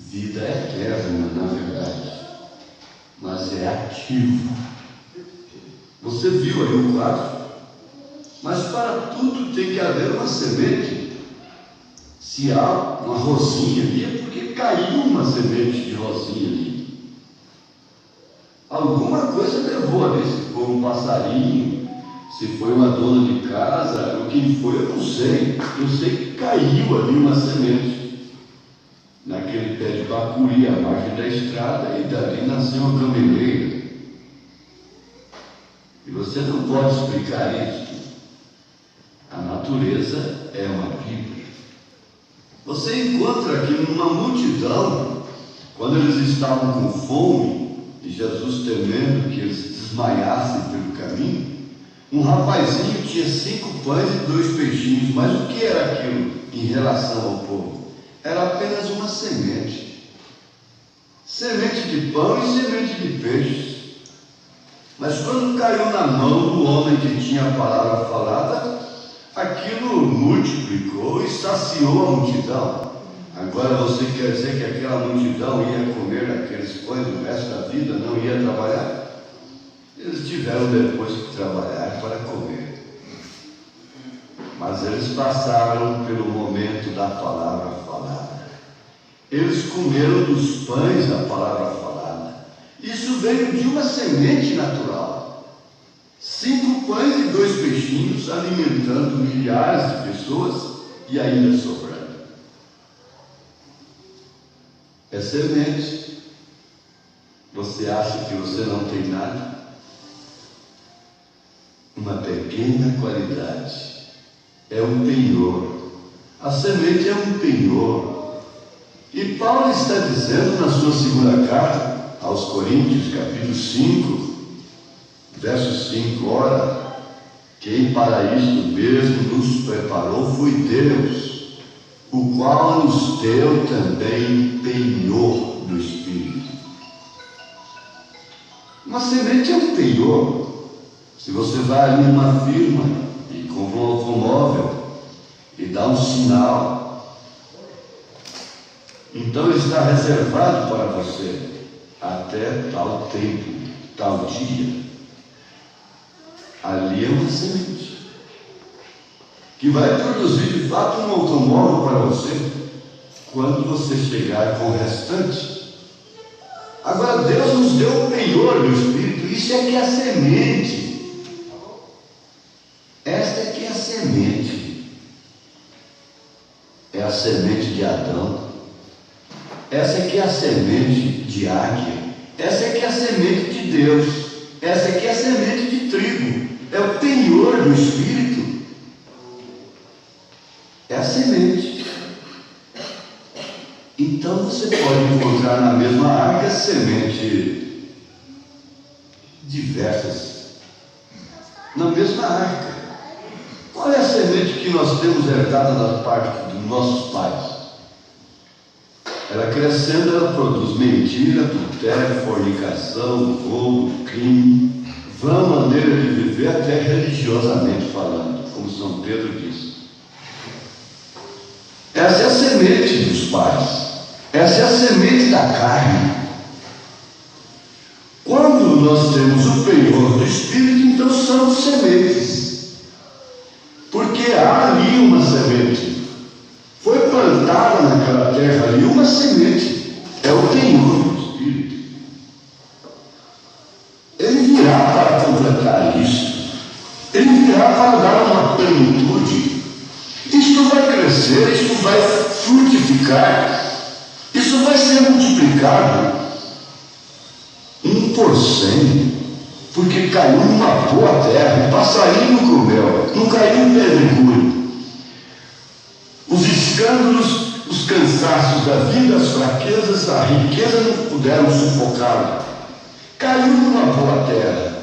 Vida é eterna, na verdade, mas é ativa. Você viu aí o quadro? Mas para tudo tem que haver uma semente. Se há uma rosinha ali, é porque caiu uma semente de rosinha ali. Alguma coisa levou ali, se foi um passarinho, se foi uma dona de casa, o que foi eu não sei. Eu sei que caiu ali uma semente naquele pé de bacuri, à margem da estrada, e dali nasceu uma gameleira. E você não pode explicar isso. A natureza é uma Bíblia. Você encontra aqui numa multidão, quando eles estavam com fome, e Jesus temendo que eles desmaiassem pelo caminho, um rapazinho tinha 5 pães e 2 peixinhos. Mas o que era aquilo em relação ao povo? Era apenas uma semente. Semente de pão e semente de peixes. Mas quando caiu na mão do homem que tinha a palavra falada, aquilo multiplicou e saciou a multidão. Agora você quer dizer que aquela multidão ia comer aqueles pães o resto da vida, não ia trabalhar? Eles tiveram depois que trabalhar para comer. Mas eles passaram pelo momento da palavra falada. Eles comeram dos pães da palavra falada. Isso veio de uma semente natural. 5 pães e 2 peixinhos, alimentando milhares de pessoas e ainda sobrando. É semente. Você acha que você não tem nada? Uma pequena qualidade. É um penhor. A semente é um penhor. E Paulo está dizendo na sua segunda carta aos Coríntios, capítulo 5, verso 5, ora, quem para isto mesmo nos preparou foi Deus, o qual nos deu também penhor do Espírito. Uma semente é um penhor. Se você vai ali numa firma e compra um automóvel e dá um sinal, então ele está reservado para você até tal tempo, tal dia. Ali é uma semente que vai produzir de fato um automóvel para você quando você chegar com o restante. Agora Deus nos deu o penhor do Espírito. Isso é que é a semente. Esta é que é a semente. É a semente de Adão. Essa é que é a semente de águia. Essa é que é a semente de Deus. Essa é que é a semente de trigo. É o penhor do Espírito. É a semente. Então você pode encontrar na mesma arca semente diversas. Na mesma arca. Qual é a semente que nós temos herdada da parte dos nossos pais? Ela crescendo, ela produz mentira, adultério, fornicação, roubo, crime, vã maneira de viver, até religiosamente falando, como São Pedro diz. Essa é a semente dos pais. Essa é a semente da carne. Quando nós temos o penhor do Espírito, então somos sementes. Porque há ali uma semente. Foi plantada naquela terra ali uma semente. É o penhor do Espírito. Ele virá para completar isso. Ele virá para dar uma plenitude. Isto vai crescer, isto vai frutificar. Isso vai ser multiplicado 1%, porque caiu numa boa terra, o passarinho comeu, não caiu em pedregulho. Os escândalos, os cansaços da vida, as fraquezas, a riqueza não puderam sufocá-lo. Caiu numa boa terra.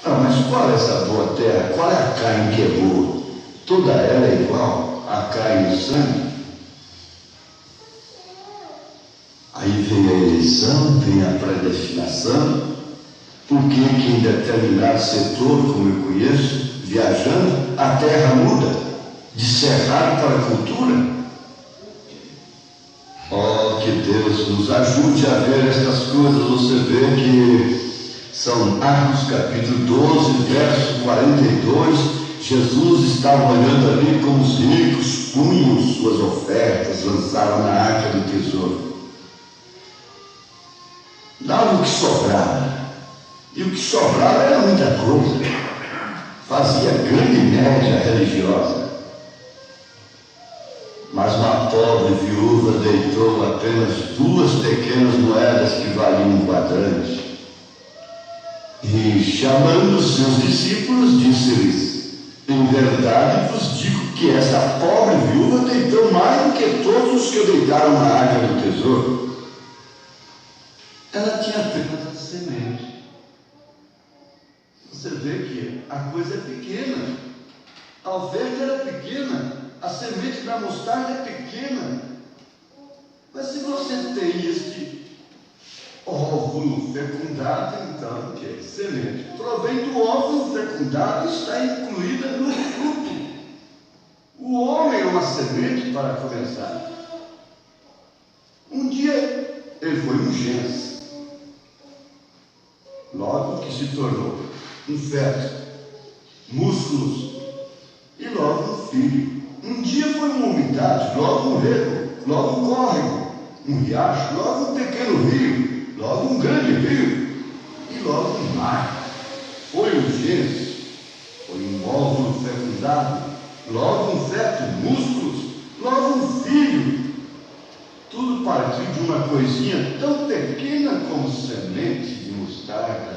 Ah, mas qual é essa boa terra? Qual é a carne que é boa? Toda ela é igual à carne e o sangue. Aí vem a eleição, vem a predestinação, porque que em determinado setor, como eu conheço, viajando, a terra muda de cerrado para cultura. Oh, que Deus nos ajude a ver estas coisas. Você vê que São Marcos capítulo 12, verso 42, Jesus estava olhando ali como os ricos punham suas ofertas, lançavam na arca do tesouro. Dava o que sobrava, e o que sobrava era muita coisa, fazia grande média religiosa. Mas uma pobre viúva deitou apenas 2 pequenas moedas que valiam um quadrante. E, chamando os seus discípulos, disse-lhes: em verdade vos digo que essa pobre viúva deitou mais do que todos os que deitaram na arca do tesouro. Ela tinha apenas a semente. Você vê que a coisa é pequena, a oferta era pequena, a semente da mostarda é pequena. Mas se você tem este óvulo fecundado, então o que é semente? Provém do óvulo fecundado, está incluída no fruto. O homem é uma semente para começar. Um dia ele foi um gens, logo que se tornou um feto, músculos, e logo um filho. Um dia foi uma umidade, logo um rego, logo um córrego, um riacho, logo um pequeno rio, logo um grande rio, e logo um mar. Foi um gens, foi um óvulo fecundado, logo um feto, músculos, logo um filho. Tudo partiu de uma coisinha tão pequena como semente de mostarda.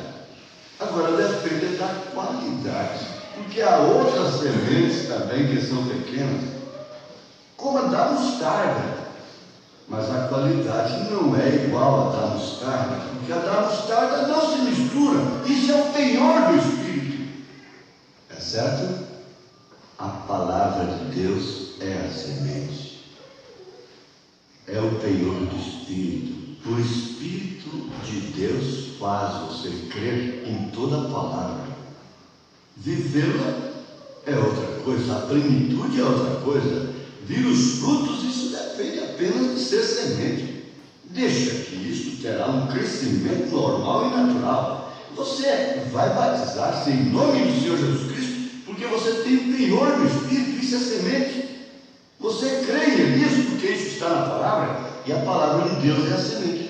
Agora depende da qualidade, porque há outras sementes também que são pequenas, como a da mostarda, mas a qualidade não é igual à da mostarda, porque a da mostarda não se mistura. Isso é o penhor do Espírito, é certo? A palavra de Deus é a semente, é o penhor do Espírito. O Espírito de Deus faz você crer em toda a palavra. Vivê-la é outra coisa, a plenitude é outra coisa. Vir os frutos, isso depende apenas de ser semente. Deixa que isso terá um crescimento normal e natural. Você vai batizar-se em nome do Senhor Jesus Cristo, porque você tem o penhor do Espírito, isso é semente. Você creia nisso, porque isso está na palavra, e a palavra de Deus é a semente.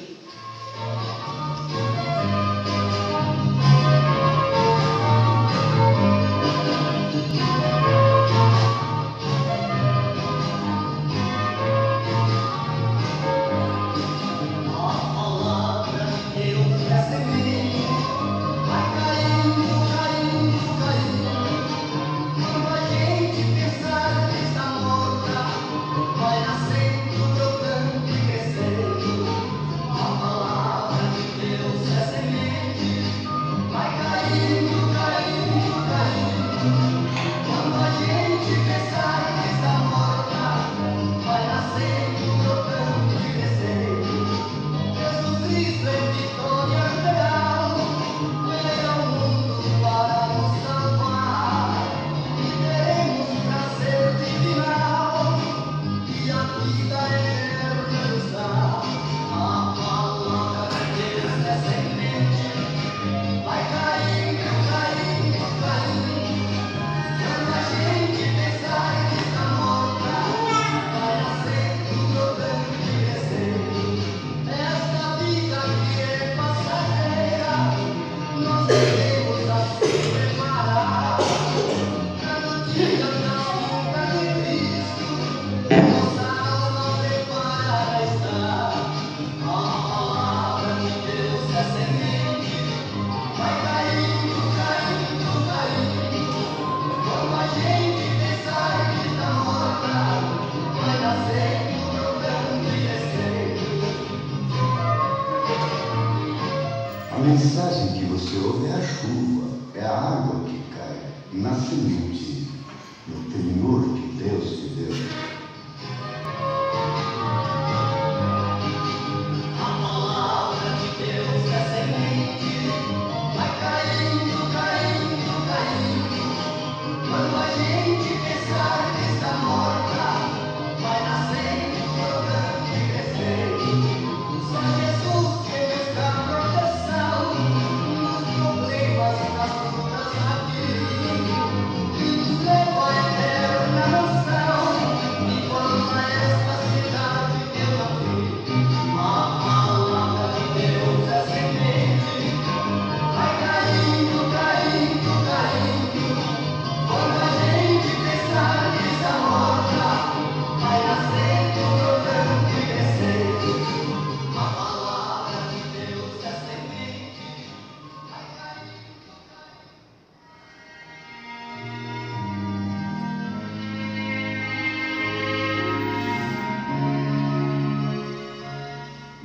A mensagem que você ouve é a chuva, é a água que cai na semente, no penhor que Deus te deu. A palavra de Deus é semente, vai caindo, caindo, caindo. Quando a gente pensar que está morta, vai nascendo, brotando e crescendo.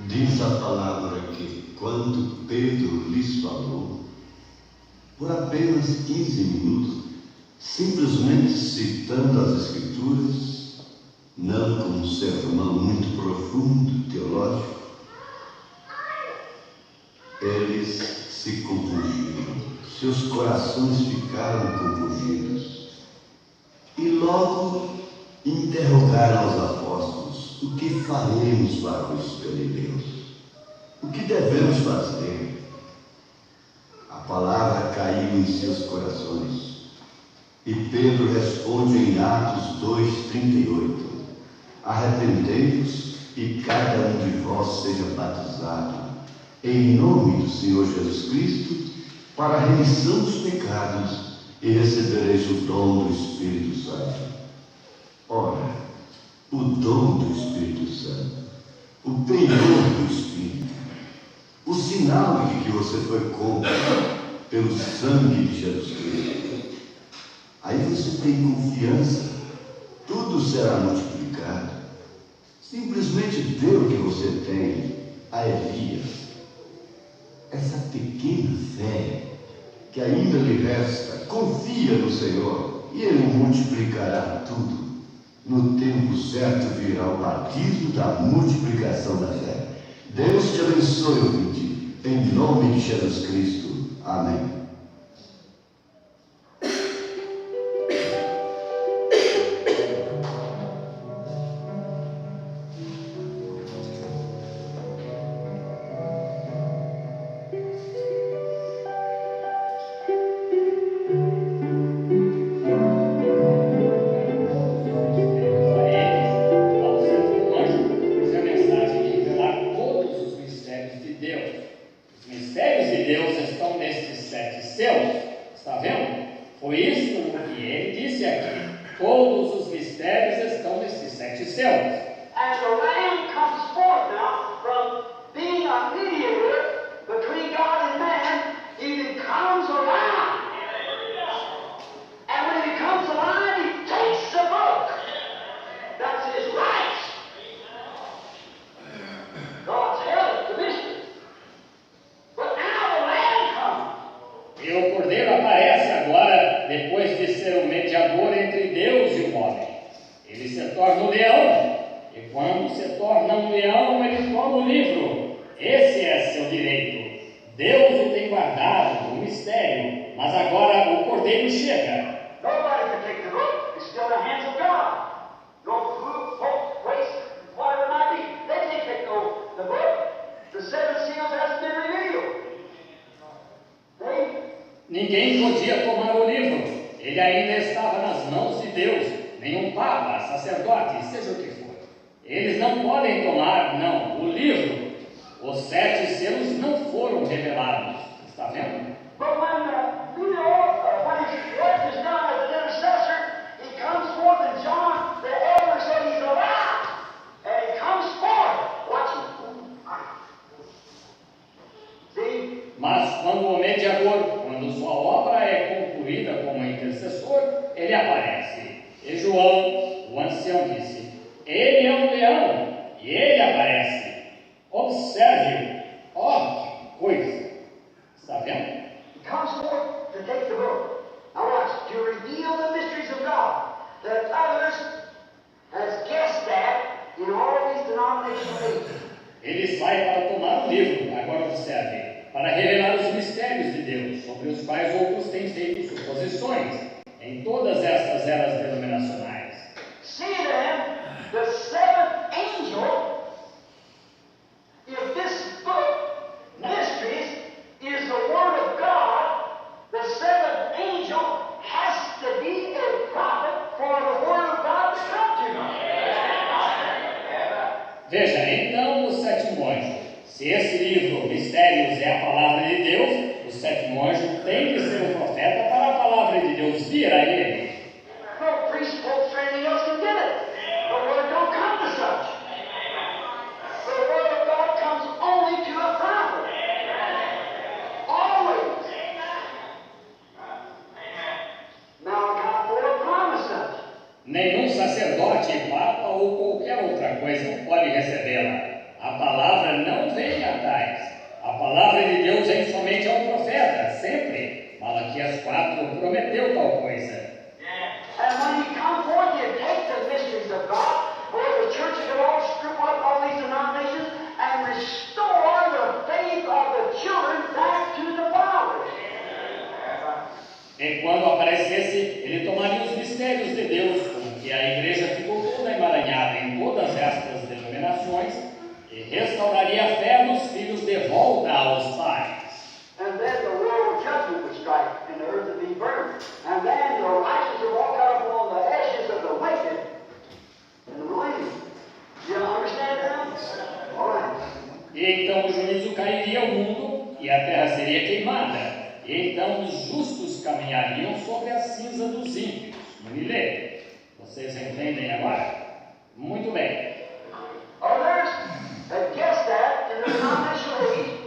Diz a palavra que quando Pedro lhes falou, por apenas 15 minutos, simplesmente citando as Escrituras, não como um sermão muito profundo, teológico, eles se compungiram, seus corações ficaram compungidos e logo interrogaram os apóstolos: o que faremos para o Espírito de Deus? O que devemos fazer? A palavra caiu em seus corações e Pedro responde em Atos 2:38: arrependei-vos e cada um de vós seja batizado em nome do Senhor Jesus Cristo para a remissão dos pecados e recebereis o dom do Espírito Santo. Ora, o dom do Espírito Santo, o penhor do Espírito, o sinal de que você foi compro pelo sangue de Jesus Cristo. Aí você tem confiança, tudo será multiplicado. Simplesmente dê o que você tem a Elias. Essa pequena fé que ainda lhe resta, confia no Senhor e Ele multiplicará tudo. No tempo certo virá o batismo da multiplicação da fé. Deus te abençoe, ouvinte, em nome de Jesus Cristo. Amém. Ninguém podia tomar o livro, ele ainda estava nas mãos de Deus, nenhum papa, sacerdote, seja o que for. Eles não podem tomar, não, o livro. Os 7 selos não foram revelados, está vendo? But when his work is done as an intercessor, he comes forth and John, the elder, said he's alive. And he comes forth. Watch him. See? Mas quando o mediador, quando sua obra é concluída como intercessor, ele aparece. E João, o ancião, disse: ele é um leão, e ele aparece. Observe, ó, que coisa. Está vendo? He comes forth to take the book. Now watch, to reveal the mysteries of God that others has guessed at in all these denominational ages. Ele sai para tomar o livro, agora observe, para revelar os mistérios de Deus, sobre os quais outros têm feito suposições, em todas estas eras denominacionais. See then, the seventh angel, if this book, Mysteries, is the Word of God, the seventh angel has to be a prophet for the Word of God to come to him. Veja, então, o sétimo anjo. Se esse livro, Mistérios, é a palavra de Deus, o sétimo anjo tem que ser o profeta para a palavra de Deus vir a ele. No priest, pope, or anything else can get it. The Word don't come to such. The Word of God comes only to a prophet. Always. Malachi 4 promised us. Nenhum sacerdote, papa ou qualquer outra coisa pode recebê-la. A palavra não e restauraria a fé dos filhos de volta aos pais. And then the world judgment would strike, and the earth would be burned. And then the righteous would walk out upon the ashes of the wicked and the believing. You understand that? All right. E então o juízo cairia ao mundo e a terra seria queimada. E então os justos caminhariam sobre a cinza dos ímpios, no milênio. Vocês entendem agora? Muito bem. Others have guessed that in the denominational age,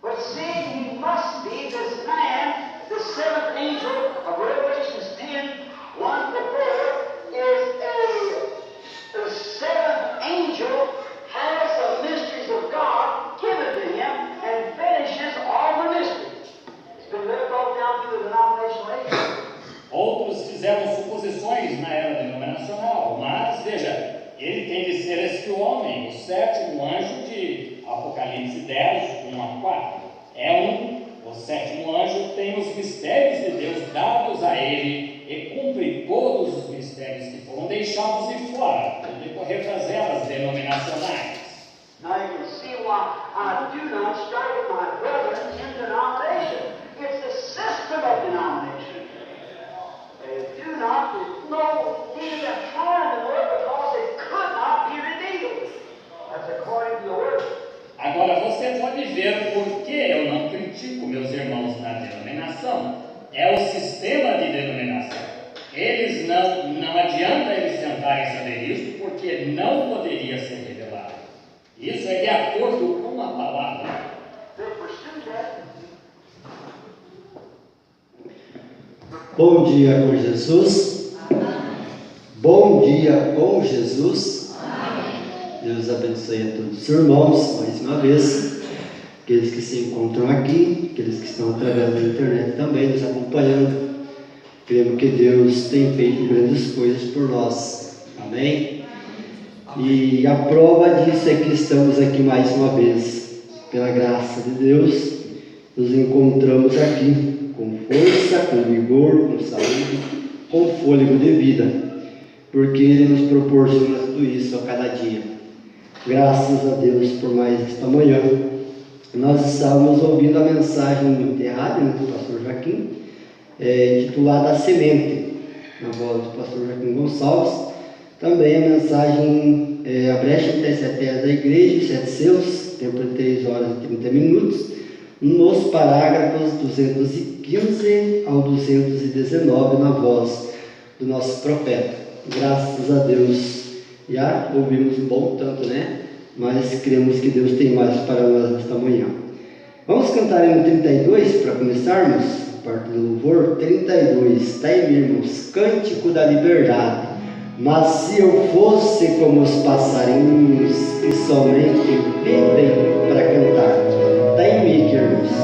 but seeing he must be this man, the seventh angel of Revelations 10, 1 to 4, is the seventh angel has the mysteries of God given to him and finishes all the mysteries. It's been left off down through the denominational age. Outros fizeram suposições na era denominacional, mas veja, ele tem de ser este homem, o sétimo anjo de Apocalipse 10, 1 a 4. O sétimo anjo tem os mistérios de Deus dados a ele e cumpre todos os mistérios que foram deixados de fora no decorrer das eras denominacionais. Now you can see why I do not strike my brethren in denomination. It's the system of denomination. They do not know, even trying to know it because it could not be revealed. That's according to the word. Agora você pode ver por que eu não critico meus irmãos na denominação. É o sistema de denominação. Eles não adianta eles tentarem saber isso porque não poderia ser revelado. Isso é de acordo com a palavra. They pursue that. Bom dia com Jesus. Bom dia com Jesus. Deus abençoe a todos os irmãos, mais uma vez. Aqueles que se encontram aqui, aqueles que estão através da internet também nos acompanhando. Cremos que Deus tem feito grandes coisas por nós. Amém? E a prova disso é que estamos aqui mais uma vez. Pela graça de Deus, nos encontramos aqui com força, com vigor, com saúde, com fôlego de vida, porque Ele nos proporciona tudo isso a cada dia. Graças a Deus por mais esta manhã. Nós estávamos ouvindo a mensagem de rádio do pastor Joaquim, intitulada A Semente, na voz do pastor Joaquim Gonçalves. Também a mensagem A Brecha entre as Sete Eras da Igreja, Sete Selos, tempo de 3 horas e 30 minutos, nos parágrafos 215 ao 219, na voz do nosso profeta. Graças a Deus, já ouvimos um bom tanto, né? Mas cremos que Deus tem mais para nós nesta manhã. Vamos cantar no 32 para começarmos, a parte do louvor. 32, está aí, irmãos, Cântico da Liberdade. Mas se eu fosse como os passarinhos que somente vivem para cantar. Está em mim, irmãos.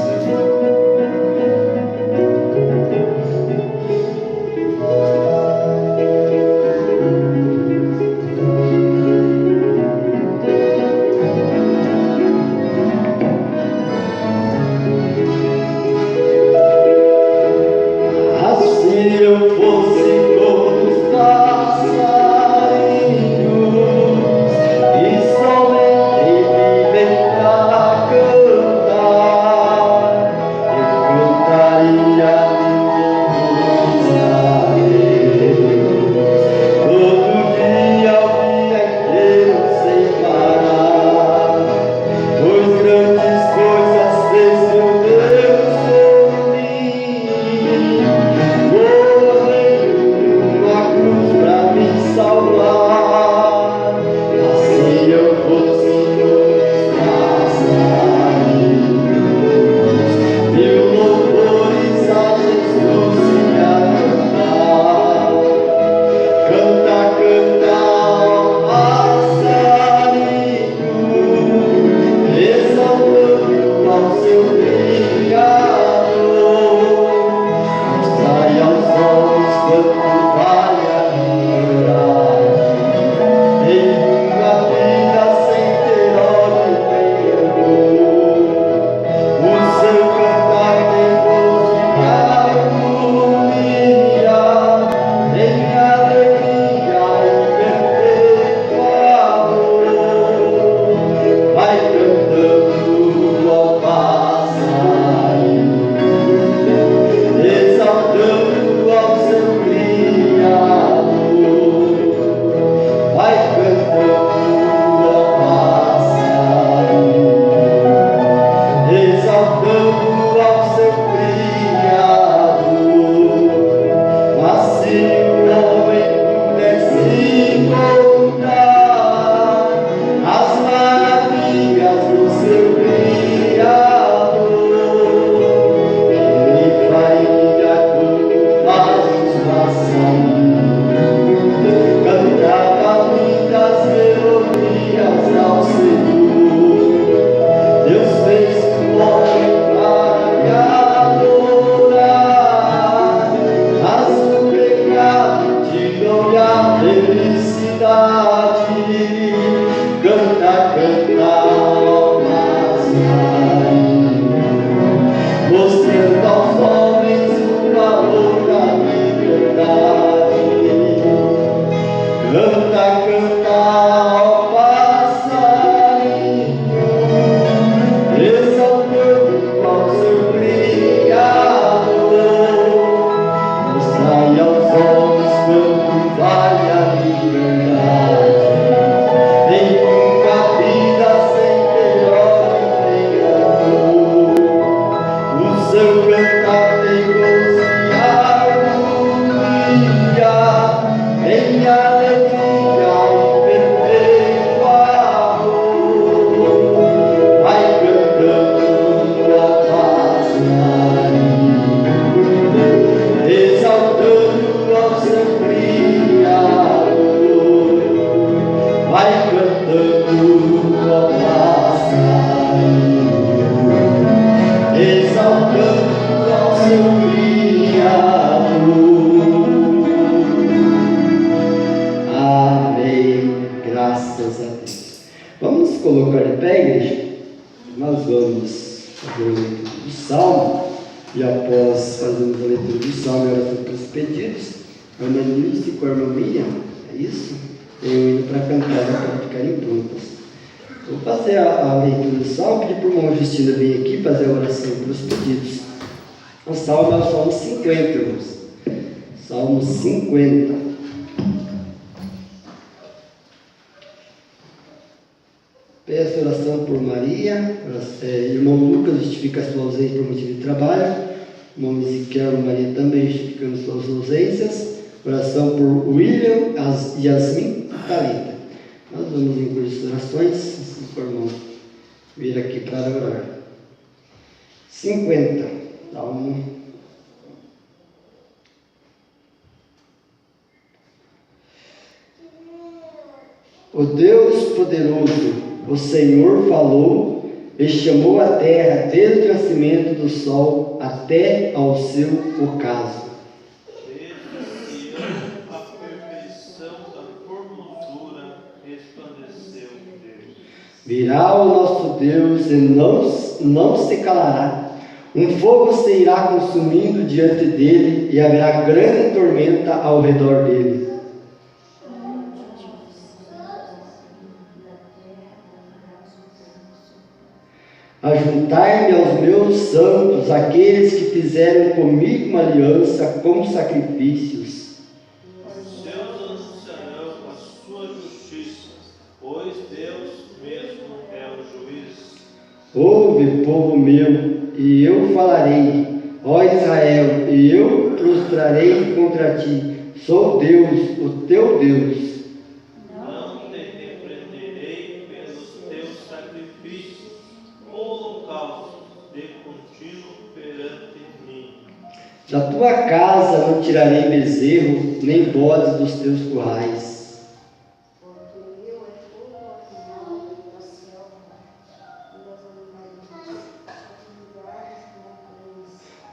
colocar de pé, igreja? Nós vamos fazer a leitura do Salmo, e após fazermos a leitura do Salmo e a oração pelos pedidos, a irmã Nilce com a irmã Miriam, é isso? Eu indo para cantar para ficarem prontas. Vou fazer a leitura do Salmo, pedir para o irmão Justino vir aqui fazer a oração pelos pedidos. O Salmo é o Salmo 50, irmãos. Salmo 50. Peço oração por Maria, irmão Lucas justifica sua ausência por motivo de trabalho, irmão Ezequiel e Maria também justificando suas ausências, oração por William, Yasmin e Thalita. Nós vamos incluir as orações, assim for irmão vir aqui para orar. 50, Salmo. O Deus poderoso, o Senhor falou e chamou a terra desde o nascimento do sol até ao seu ocaso. Desde a perfeição da formosura resplandeceu Deus. Virá o nosso Deus e não se calará. Um fogo se irá consumindo diante dele e haverá grande tormenta ao redor dele. Ajuntai-me aos meus santos, aqueles que fizeram comigo uma aliança com sacrifícios. Os seus anunciarão a sua justiça, pois Deus mesmo é o juiz. Ouve, povo meu, e eu falarei, ó Israel, e eu prostrarei contra ti. Sou Deus, o teu Deus. Não te repreenderei pelos teus sacrifícios, holocaustos de contínuo perante mim. Da tua casa não tirarei bezerro, nem bodes dos teus currais.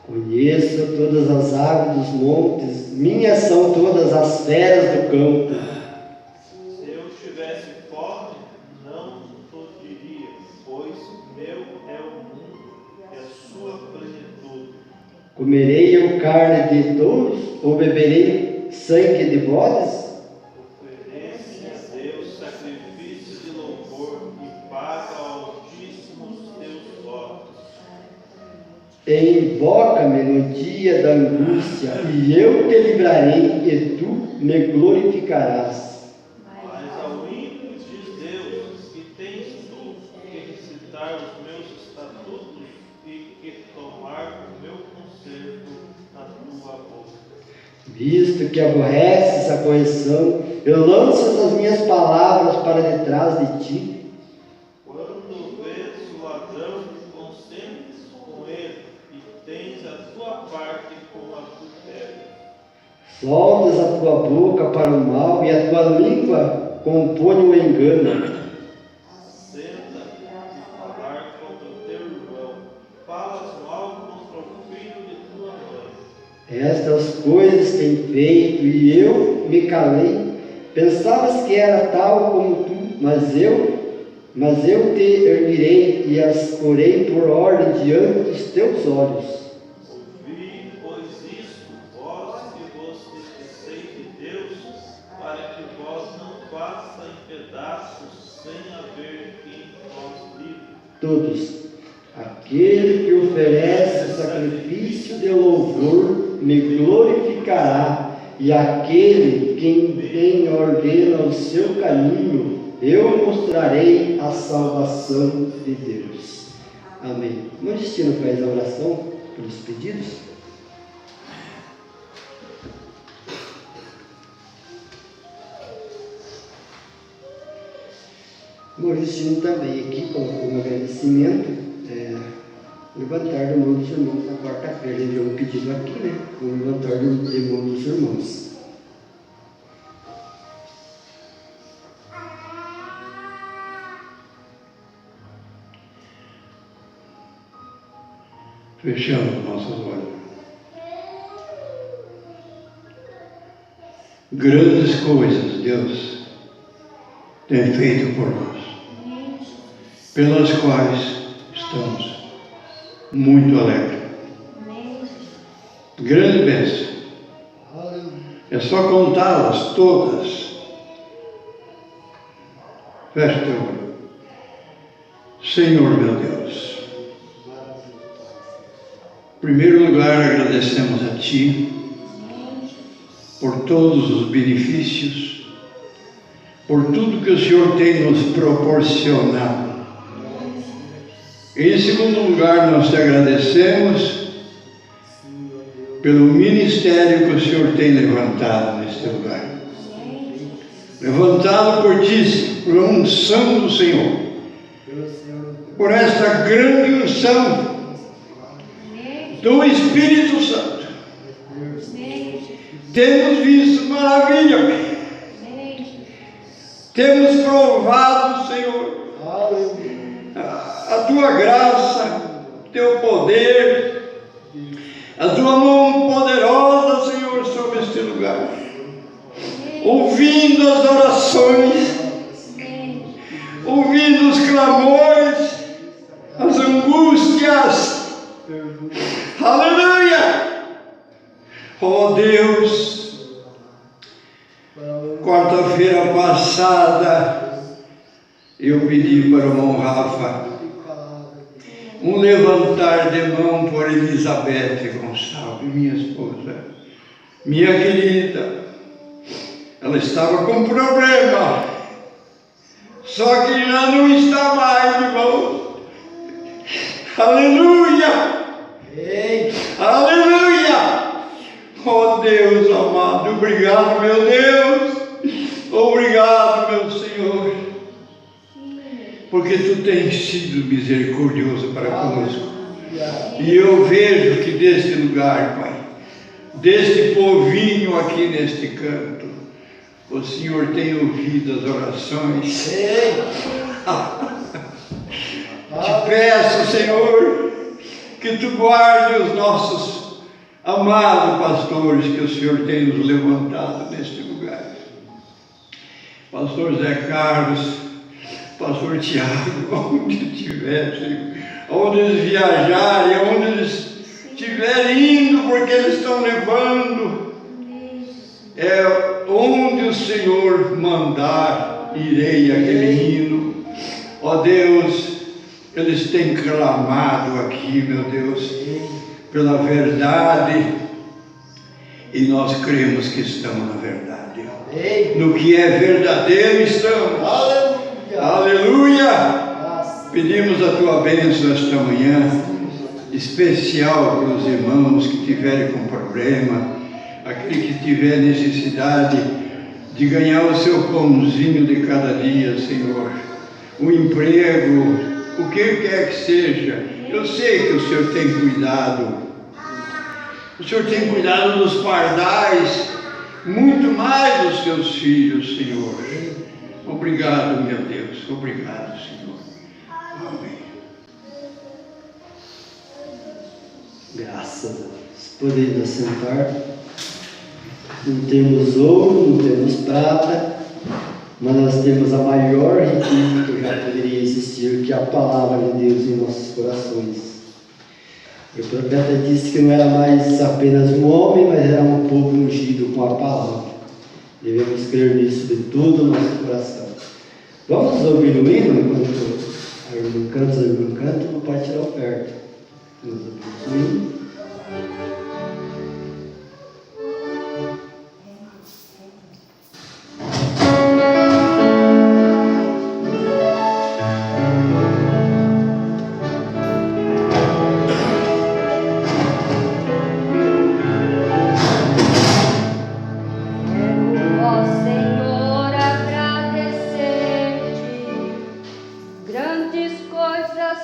Conheço todas as aves dos montes, minhas são todas as feras do campo. Se eu tivesse fome, não o diria, pois meu é o mundo e a sua plenitude. Comerei eu carne de touros, ou beberei sangue de bodes? Oferece a Deus sacrifício de louvor e paga ao Altíssimo os teus votos. Invoca-me no dia da angústia, e eu te livrarei, e tu me glorificarás. Mas ao ímpio diz Deus, que tens tu que recitar os meus estatutos e que tomar o meu conservo na tua boca. Visto que aborreces a correção, eu lanço as minhas palavras para detrás de ti. Quando vês o ladrão, consentes com ele, e tens a tua parte com a adultério. Soltas a tua boca para o mal, e a tua língua compõe o engano. Senta-te a falar contra o teu irmão, falas mal contra o filho de tua mãe. Estas coisas tem feito, e eu me calei. Pensavas que era tal como tu, mas eu te erguirei e as porei por ordem diante dos teus olhos. Ouvi, pois isto, vós que vos esqueceis de Deus, para que vós não faça em pedaços, sem haver quem vos livre. Todos. Aquele que oferece o sacrifício de louvor me glorificará, e aquele quem ordena o seu caminho, eu mostrarei a salvação de Deus. Amém. Meu destino faz a oração pelos pedidos. Maurício também aqui colocou um agradecimento, levantar do mão dos irmãos na quarta-feira. Ele enviou um pedido aqui, né? O levantar do mão dos irmãos. Fechamos nossos olhos. Grandes coisas Deus tem feito por nós. pelas quais estamos muito alegres. Grande bênção. É só contá-las todas. Feche teu olho. Senhor meu Deus, em primeiro lugar agradecemos a Ti por todos os benefícios, por tudo que o Senhor tem nos proporcionado. Em segundo lugar, nós te agradecemos pelo ministério que o Senhor tem levantado neste lugar. Levantado por Ti, por a unção do Senhor, por esta grande unção do Espírito Santo. Temos visto maravilha, temos provado, Senhor, a Tua graça, Teu poder, a Tua mão poderosa, Senhor, sobre este lugar, ouvindo as orações, ouvindo os clamores, as angústias. Aleluia! Oh Deus, quarta-feira passada eu pedi para o irmão Rafa um levantar de mão por Elizabeth Gonçalves, minha esposa, minha querida. Ela estava com problema, só que já não está mais, irmão. Aleluia! Aleluia! Oh Deus amado, obrigado, meu Deus, obrigado, meu Senhor, porque Tu tens sido misericordioso para conosco. E eu vejo que deste lugar, Pai, deste povinho aqui neste canto, o Senhor tem ouvido as orações. Te peço, Senhor, que Tu guarde os nossos amados pastores que o Senhor tem nos levantado neste lugar. Pastor Zé Carlos, Pastor Tiago, onde estiver, Senhor, onde eles viajarem, onde eles estiverem indo, porque eles estão levando, é onde o Senhor mandar, irei aquele hino. Ó Deus, eles têm clamado aqui, meu Deus, pela verdade, e nós cremos que estamos na verdade. No que é verdadeiro estamos. Aleluia! Pedimos a Tua bênção esta manhã, especial para os irmãos que tiverem com problema, aquele que tiver necessidade de ganhar o seu pãozinho de cada dia, Senhor, um emprego, o que quer que seja. Eu sei que o Senhor tem cuidado. O Senhor tem cuidado dos pardais, muito mais dos Teus filhos, Senhor. Obrigado, meu Deus. Obrigado, Senhor. Amém. Graças a Deus. Podemos assentar. Não temos ouro, não temos prata, mas nós temos a maior riqueza que já poderia existir, que é a palavra de Deus em nossos corações. E o profeta disse que não era mais apenas um homem, mas era um povo ungido com a palavra. Devemos crer nisso de todo o nosso coração. Vamos ouvir o hino enquanto a irmã canta, o pai tirar oferta. Vamos ouvir o hino.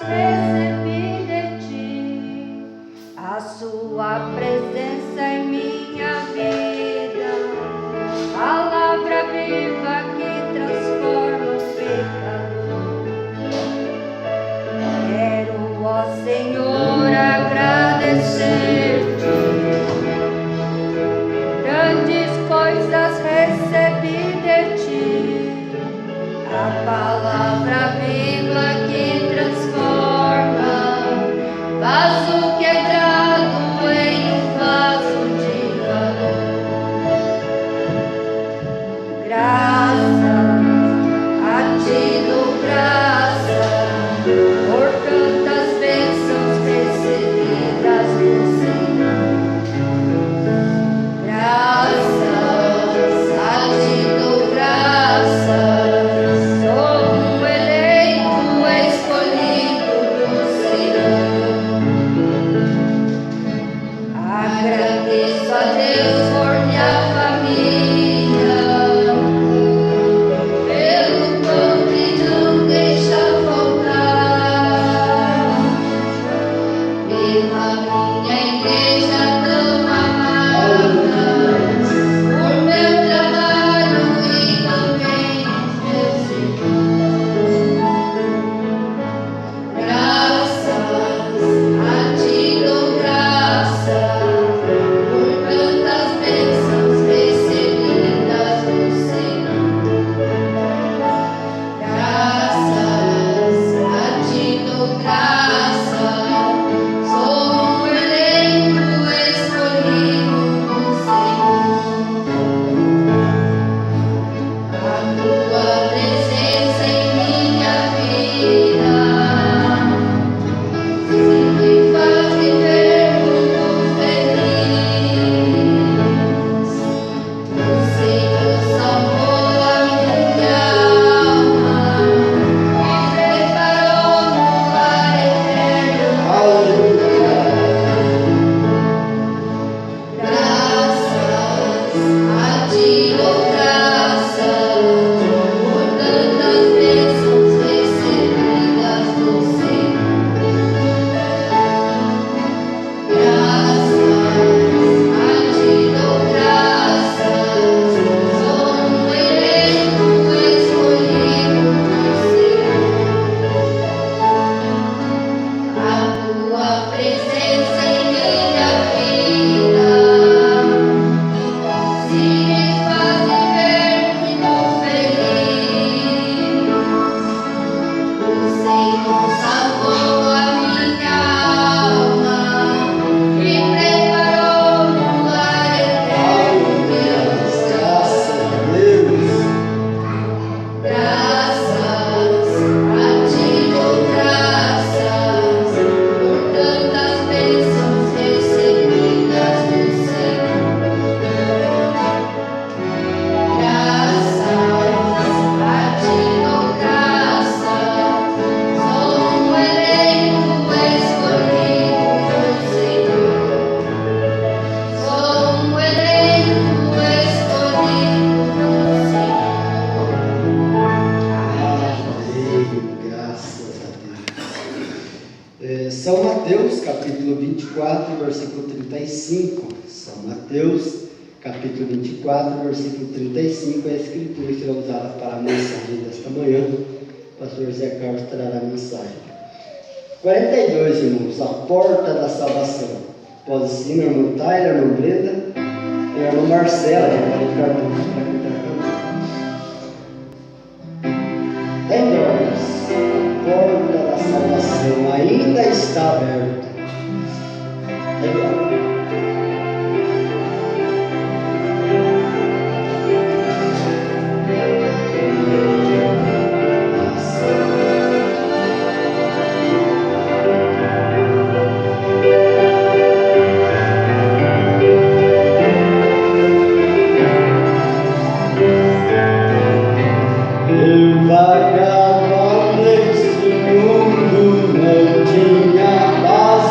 Recebi de Ti a Sua presença. São Mateus, capítulo 24, versículo 35. São Mateus, capítulo 24, versículo 35, é a escritura que será usada para a mensagem desta manhã. O pastor Zé Carlos trará a mensagem. 42, irmãos, a porta da salvação. Após o sino, a irmã Taira, a irmã Brenda e a irmã Marcela, que vai ficar juntos para cantar. 42. A porta da salvação ainda está aberta. Legal. Vagava neste mundo, não tinha paz.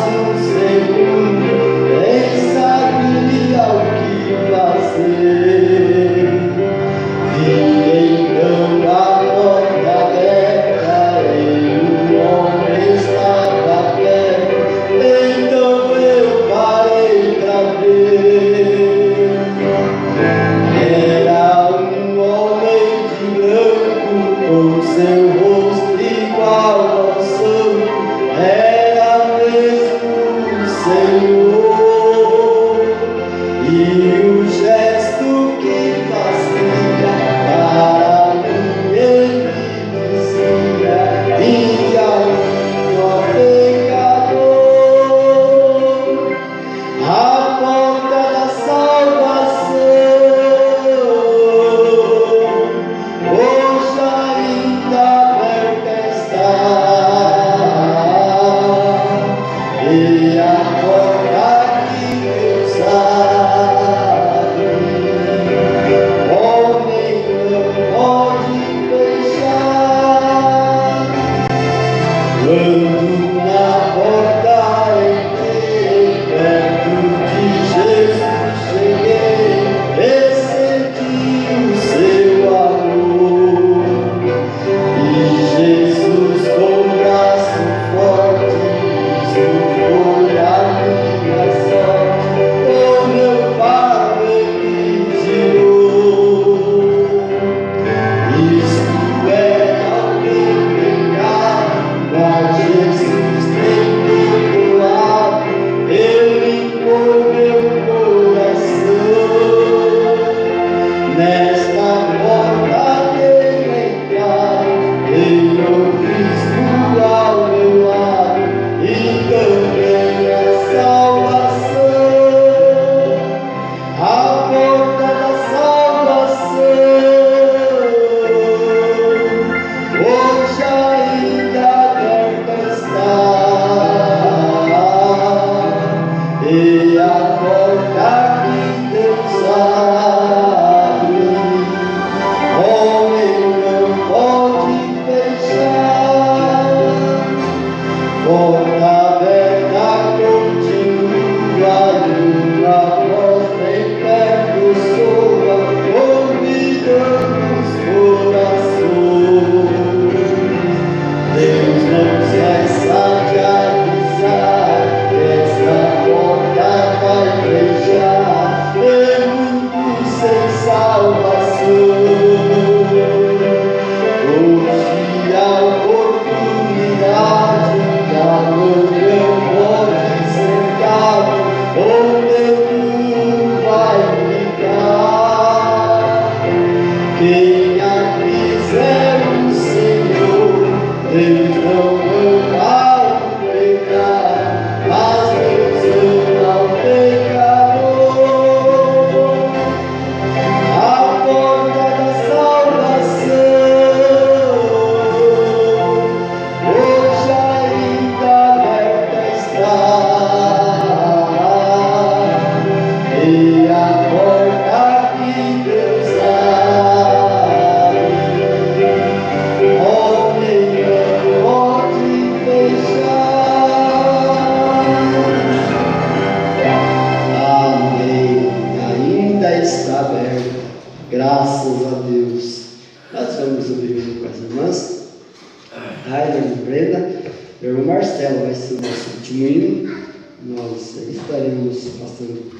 vai ser o nosso último hino. Nós estaremos passando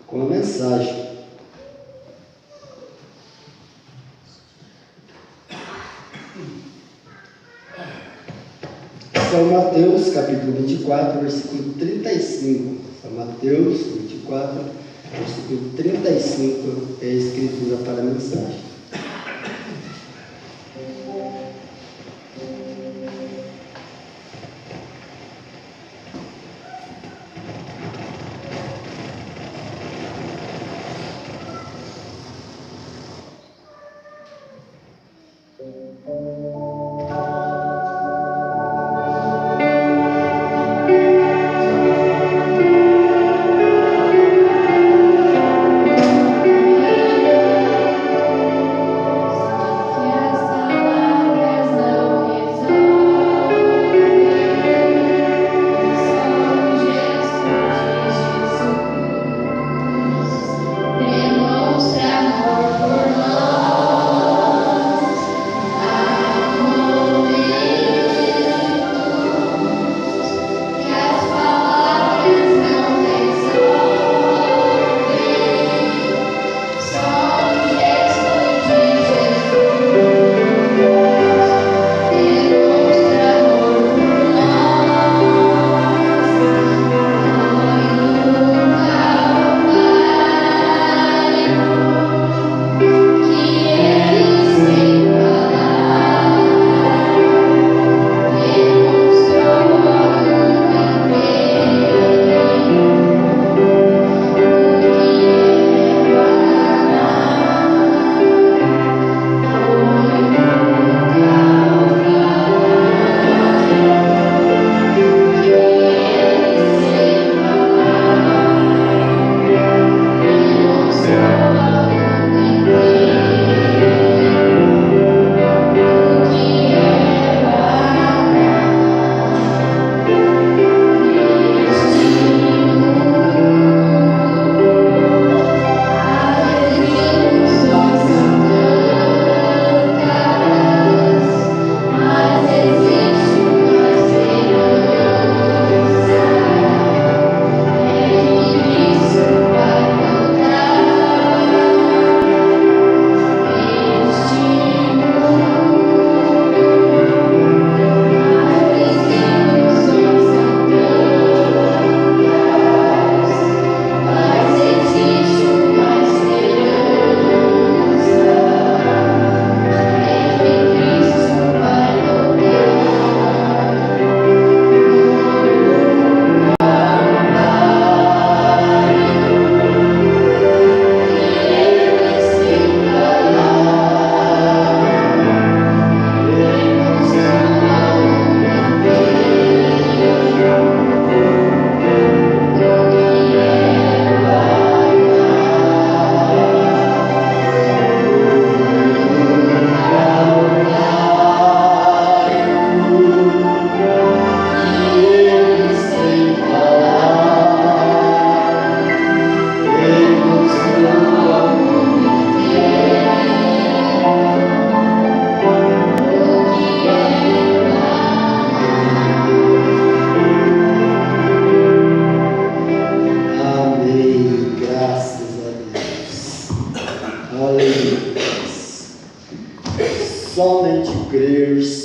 com a mensagem. São Mateus, capítulo 24, versículo 35. São Mateus 24, versículo 35 é a escritura para a mensagem.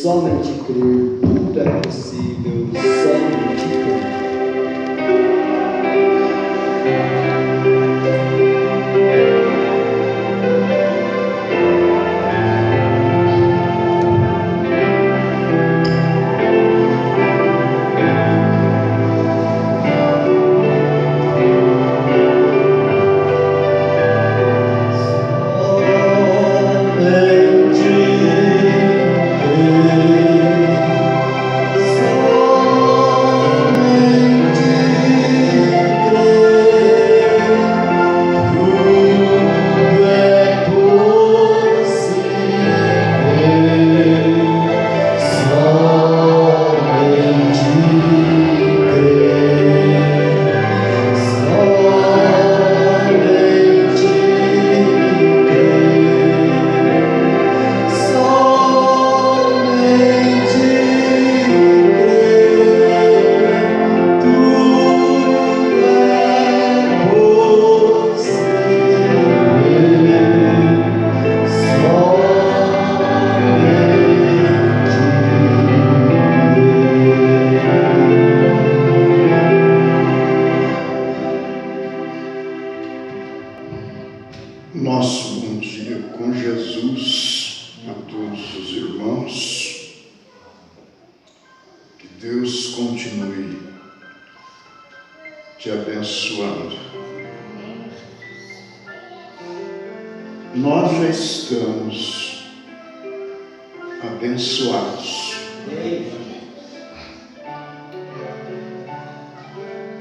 Somente crer, tudo é possível, somente crer. Somente crer. continue te abençoando. Nós já estamos abençoados.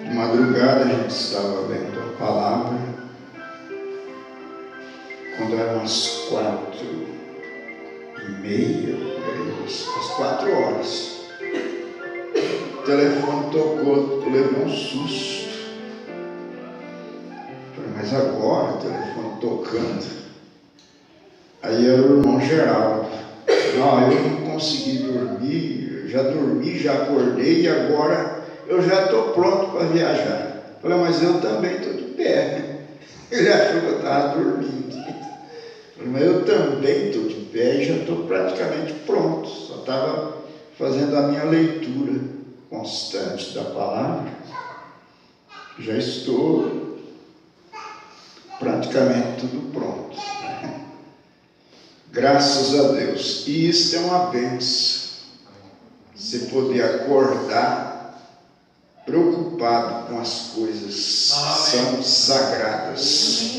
De madrugada a gente estava lendo a palavra, quando eram as 4h30, às 4 horas. O telefone tocou, eu levei um susto. Falei, mas agora o telefone tocando. Aí era o irmão Geraldo. Não, eu não consegui dormir, já dormi, já acordei e agora eu já estou pronto para viajar. Falei, mas eu também estou de pé. Ele achou que eu estava dormindo. Falei, mas eu também estou de pé e já estou praticamente pronto. Só estava fazendo a minha leitura constante da palavra. Já estou praticamente tudo pronto. Graças a Deus. E isso é uma bênção. Você poder acordar preocupado com as coisas são sagradas,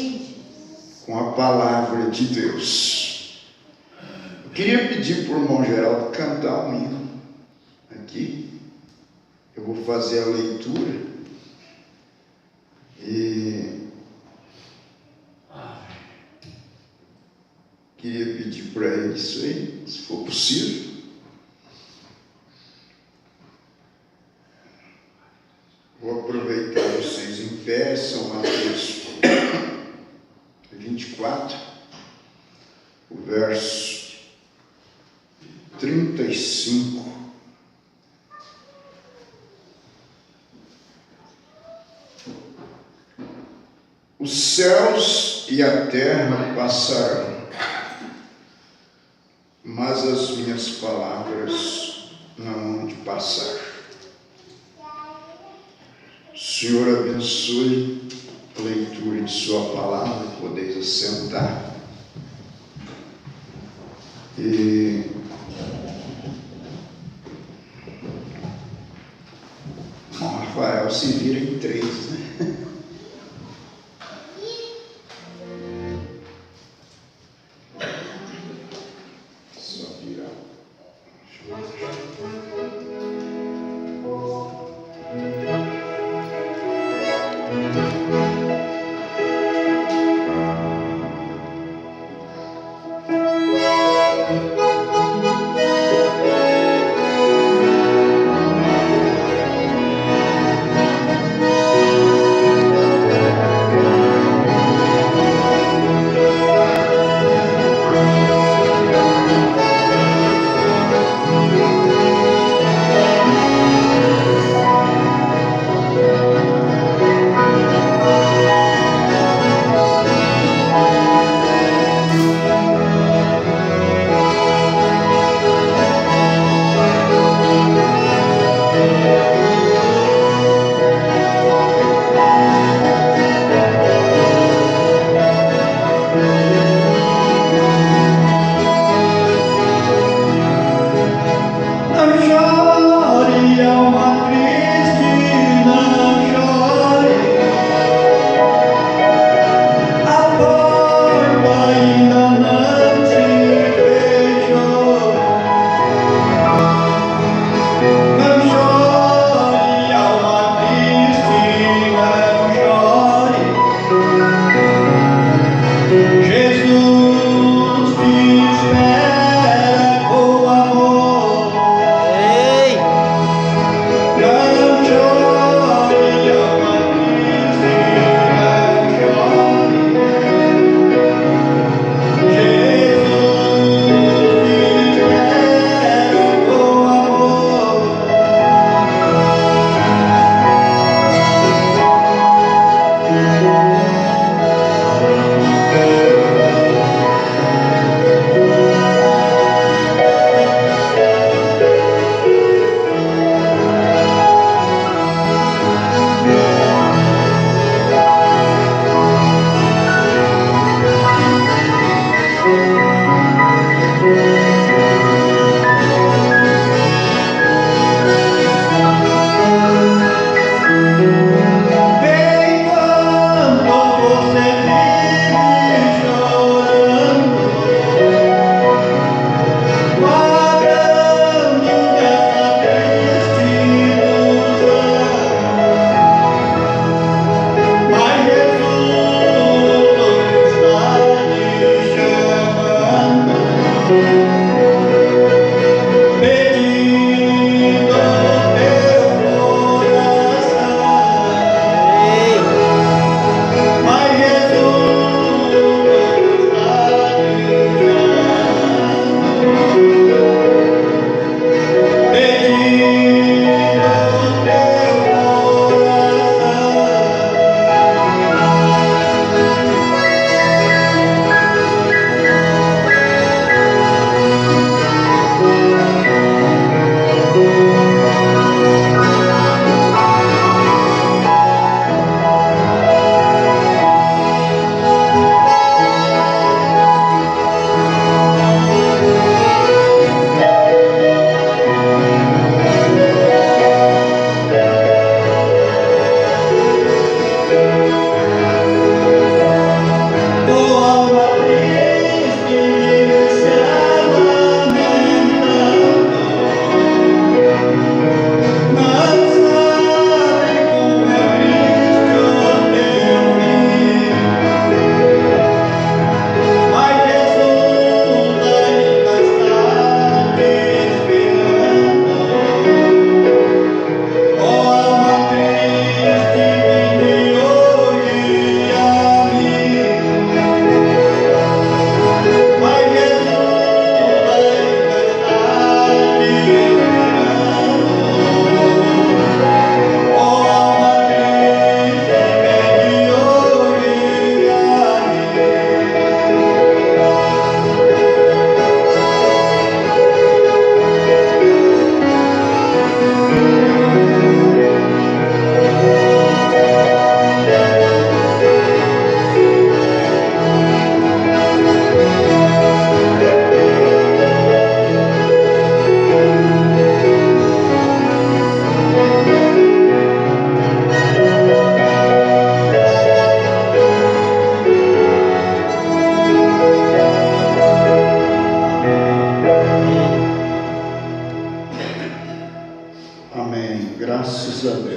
com a palavra de Deus. Eu queria pedir para o irmão Geraldo cantar um hino aqui. Eu vou fazer a leitura e queria pedir para ele isso aí, se for possível. Vou aproveitar vocês em pé, São Mateus 24, o verso 35. Os céus e a terra passarão, mas as minhas palavras não hão de passar. O Senhor abençoe a leitura de sua palavra, podeis assentar. E o Rafael se vira em 3, né?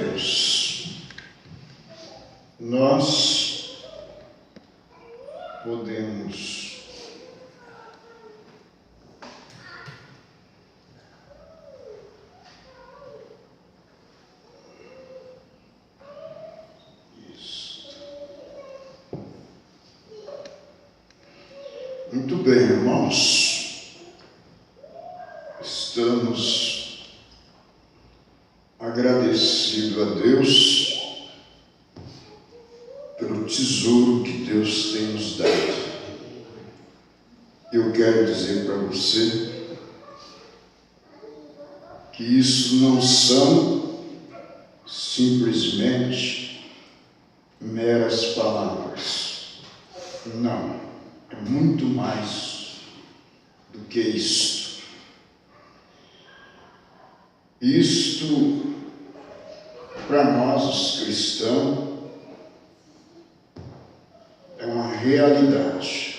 Deus, nós podemos muito bem, irmãos, estamos agradecidos a Deus pelo tesouro que Deus tem nos dado. Eu quero dizer para você que isso não são simplesmente meras palavras. Não. É muito mais do que isto. Isto, para nós os cristãos, é uma realidade.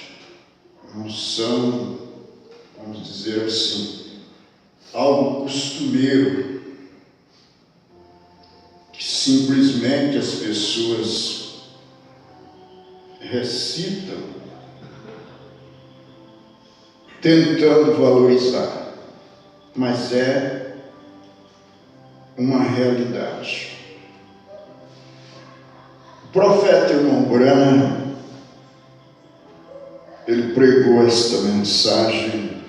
Não são, vamos dizer assim, algo costumeiro, que simplesmente as pessoas recitam tentando valorizar, mas é uma realidade. O profeta irmão Branham, ele pregou esta mensagem,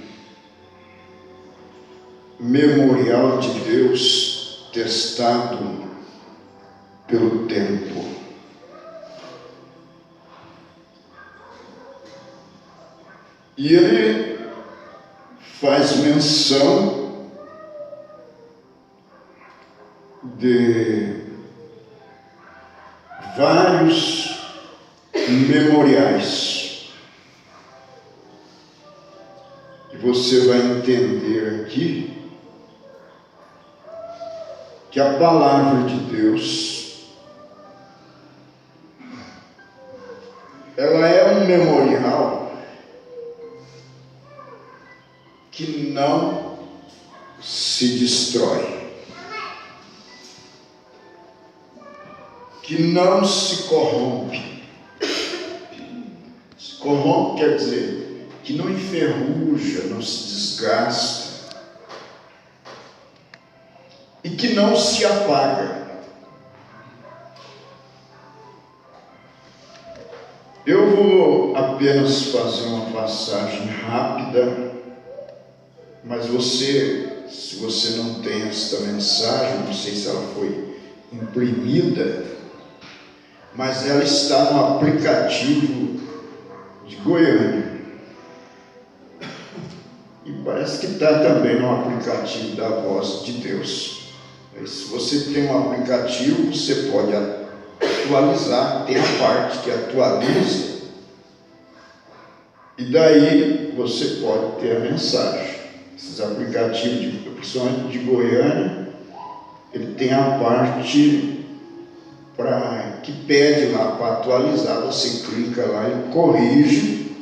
memorial de Deus testado pelo tempo. E ele faz menção de vários memoriais. E você vai entender aqui que a palavra de Deus, ela é um memorial que não se destrói, que não se corrompe. Se corrompe quer dizer que não enferruja, não se desgasta e que não se apaga. Eu vou apenas fazer uma passagem rápida. Mas se você não tem esta mensagem, não sei se ela foi imprimida, mas ela está no aplicativo de Goiânia. E parece que está também no aplicativo da Voz de Deus. Mas se você tem um aplicativo, você pode atualizar, tem a parte que atualiza, e daí você pode ter a mensagem. Esses aplicativos, principalmente de Goiânia, ele tem a parte que pede lá para atualizar. Você clica lá, ele corrige,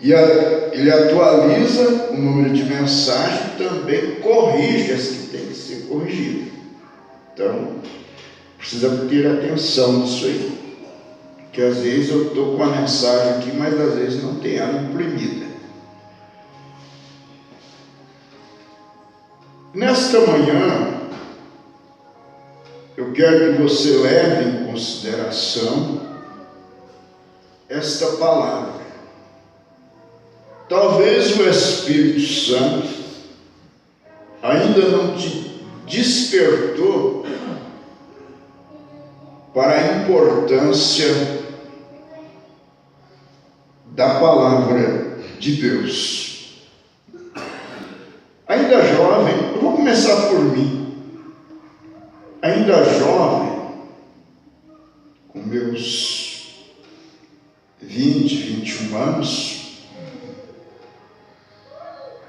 e ele atualiza o número de mensagem, também corrige as que tem que ser corrigidas. Então, precisa ter atenção nisso aí, porque às vezes eu estou com a mensagem aqui, mas às vezes não tem ela imprimida. Nesta manhã, eu quero que você leve em consideração esta palavra. Talvez o Espírito Santo ainda não te despertou para a importância da palavra de Deus. Ainda jovem, eu vou começar por mim. Ainda jovem, com meus 20, 21 anos,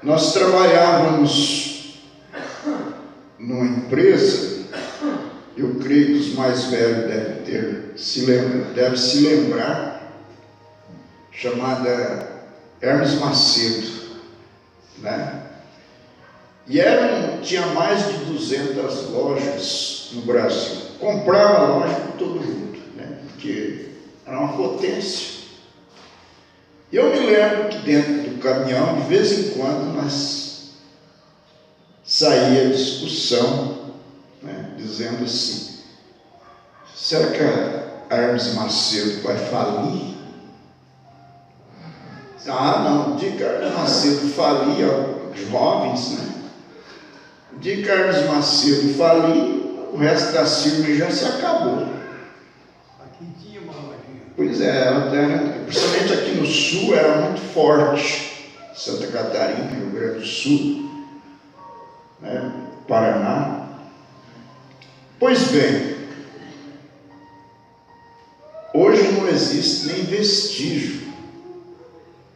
nós trabalhávamos numa empresa, eu creio que os mais velhos devem se lembrar, chamada Hermes Macedo, né? E tinha mais de 200 lojas no Brasil. Comprava, lógico, todo mundo, né? Porque era uma potência. Eu me lembro que dentro do caminhão, de vez em quando, nós saía discussão, né? Dizendo assim: será que a Hermes Macedo vai falir? Ah, não, de que a Hermes Macedo falia, jovens, né? De que a Hermes Macedo falia, o resto da firma já se acabou. Aqui tinha uma lojinha. Pois é, principalmente aqui no sul era muito forte. Santa Catarina, Rio Grande do Sul, né? Paraná. Pois bem, hoje não existe nem vestígio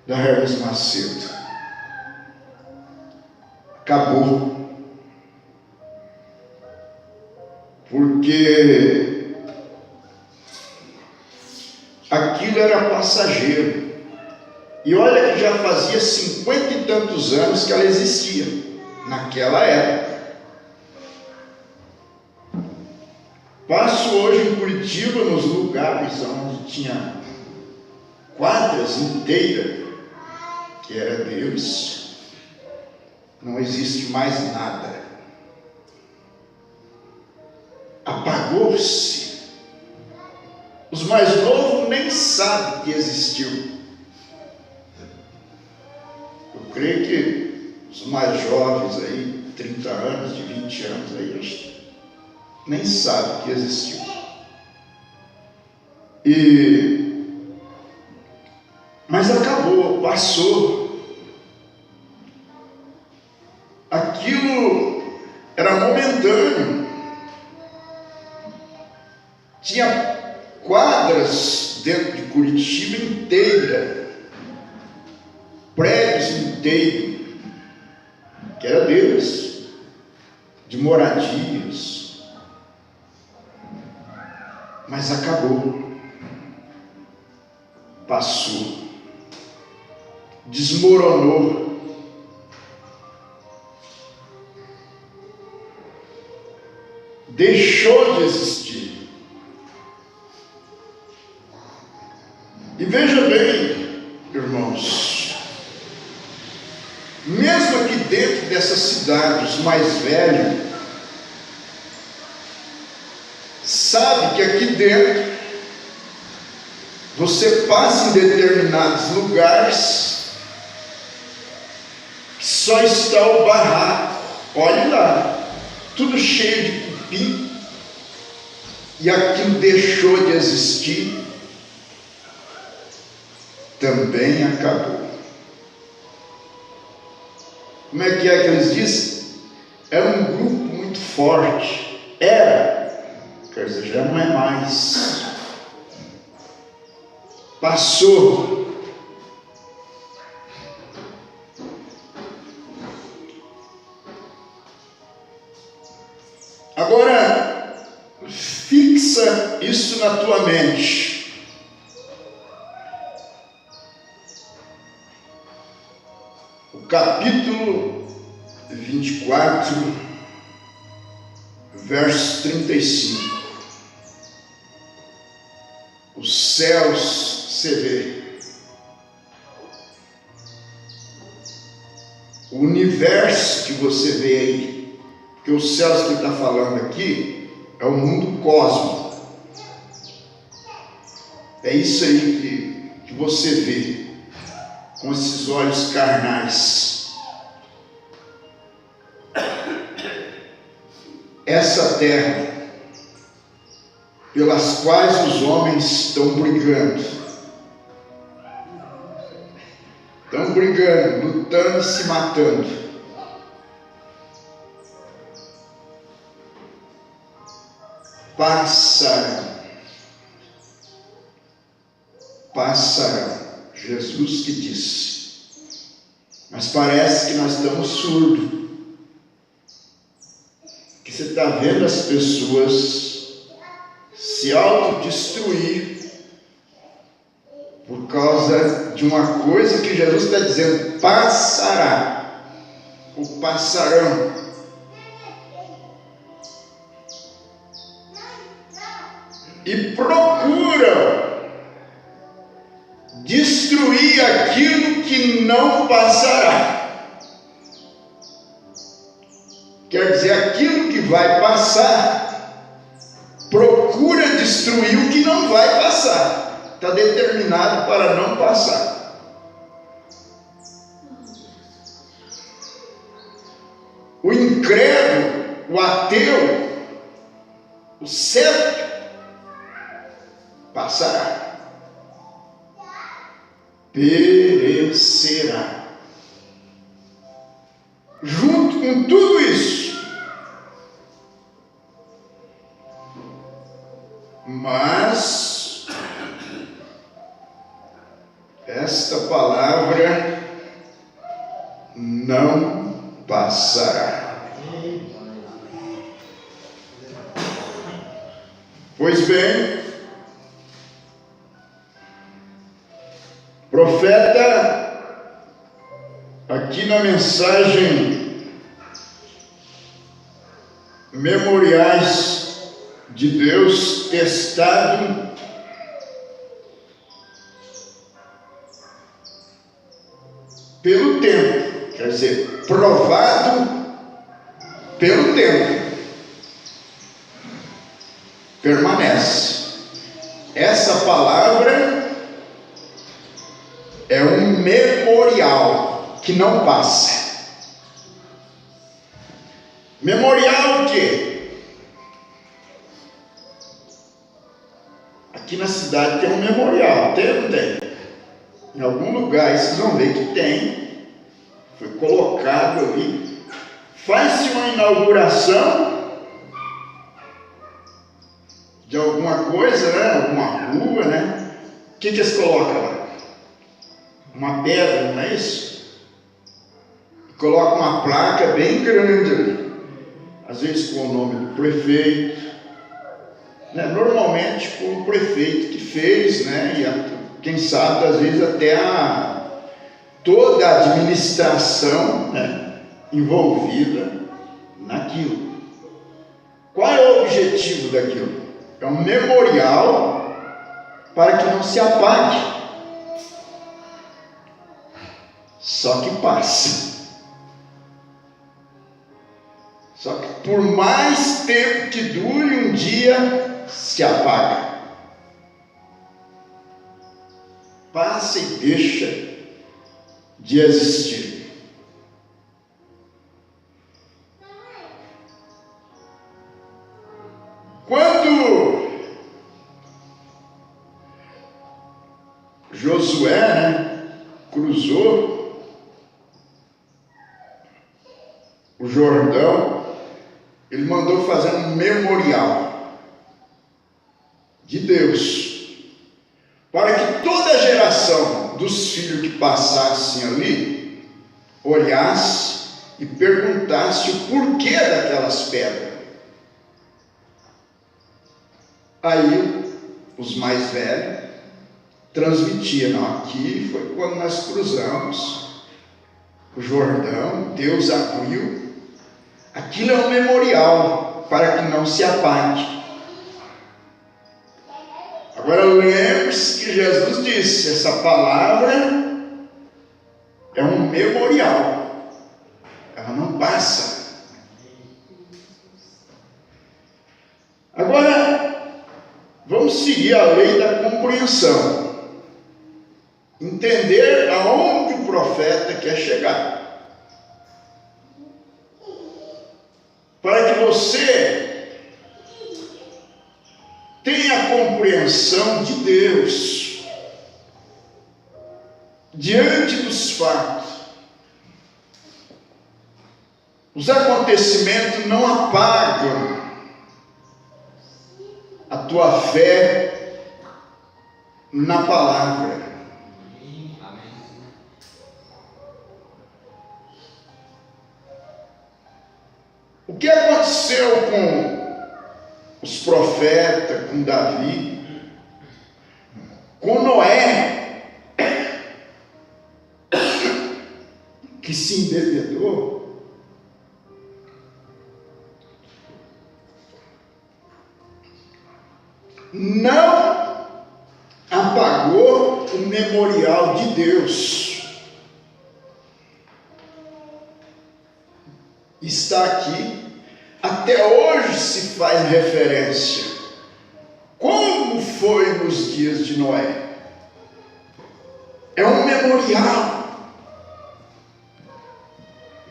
da Hermes Macedo. Acabou. Porque aquilo era passageiro. E olha que já fazia 50 e tantos anos que ela existia, naquela época. Passo hoje em Curitiba, nos lugares onde tinha quadras inteiras, que era deles, não existe mais nada. Apagou-se. Os mais novos nem sabem que existiu. Eu creio que os mais jovens aí, 30 anos, de 20 anos aí, nem sabem que existiu. Mas acabou, passou. Aquilo era momentâneo. Tinha quadras dentro de Curitiba inteira, prédios inteiros, que era deles, de moradias. Mas acabou, passou, desmoronou. Deixou de existir. E veja bem, irmãos, mesmo aqui dentro dessas cidades, os mais velhos sabe que aqui dentro você passa em determinados lugares que só está o barraco. Olhe lá, tudo cheio de cupim, e aquilo deixou de existir. Também acabou. Como é que eles dizem? É um grupo muito forte. Era, quer dizer, já não é mais. Passou. Agora, fixa isso na tua mente. Capítulo 24, verso 35. Os céus se vê. O universo que você vê aí, porque os céus que ele está falando aqui é o mundo cósmico. É isso aí que você vê com esses olhos carnais. Essa terra pelas quais os homens estão brigando, lutando e se matando. Passarão. Jesus que disse. Mas parece que nós estamos surdos. Que você está vendo as pessoas se autodestruir por causa de uma coisa que Jesus está dizendo: passará, ou passarão. e procuram destruir aquilo que não passará. Quer dizer, aquilo que vai passar, procura destruir o que não vai passar. Está determinado para não passar. O incrédulo, o ateu, o cético, passará, perecerá. Junto com tudo isso, mas esta palavra não passará. Pois bem, profeta, aqui na mensagem Memoriais de Deus testado pelo tempo, quer dizer, provado pelo tempo, permanece. Essa palavra é um memorial que não passa. Memorial o quê? Aqui na cidade tem um memorial, tem ou não tem? Em algum lugar vocês vão ver que tem. Foi colocado ali. Faz-se uma inauguração de alguma coisa, né? Alguma rua, né? O que eles colocam lá? Uma pedra, não é isso? Coloca uma placa bem grande ali, às vezes com o nome do prefeito, né? Normalmente com o prefeito que fez, né? E quem sabe às vezes até toda a administração, né? Envolvida naquilo. Qual é o objetivo daquilo? É um memorial para que não se apague. Só que passa. Só que por mais tempo que dure, um dia se apaga. Passa e deixa de existir. Quando Josué, né, cruzou o Jordão, ele mandou fazer um memorial de Deus, para que toda a geração dos filhos que passassem ali olhasse e perguntasse o porquê daquelas pedras. Aí os mais velhos transmitiam: não, aqui foi quando nós cruzamos o Jordão, Deus abriu. Aquilo é um memorial para que não se apague. Agora lembre-se que Jesus disse: essa palavra é um memorial, ela não passa. Agora vamos seguir a lei da compreensão, entender aonde o profeta quer chegar, para que você tenha a compreensão de Deus diante dos fatos. Os acontecimentos não apagam a tua fé na palavra. O que aconteceu com os profetas, com Davi, com Noé, que se embebedou? não apagou o memorial de Deus. Está aqui, até hoje se faz referência. Como foi nos dias de Noé? É um memorial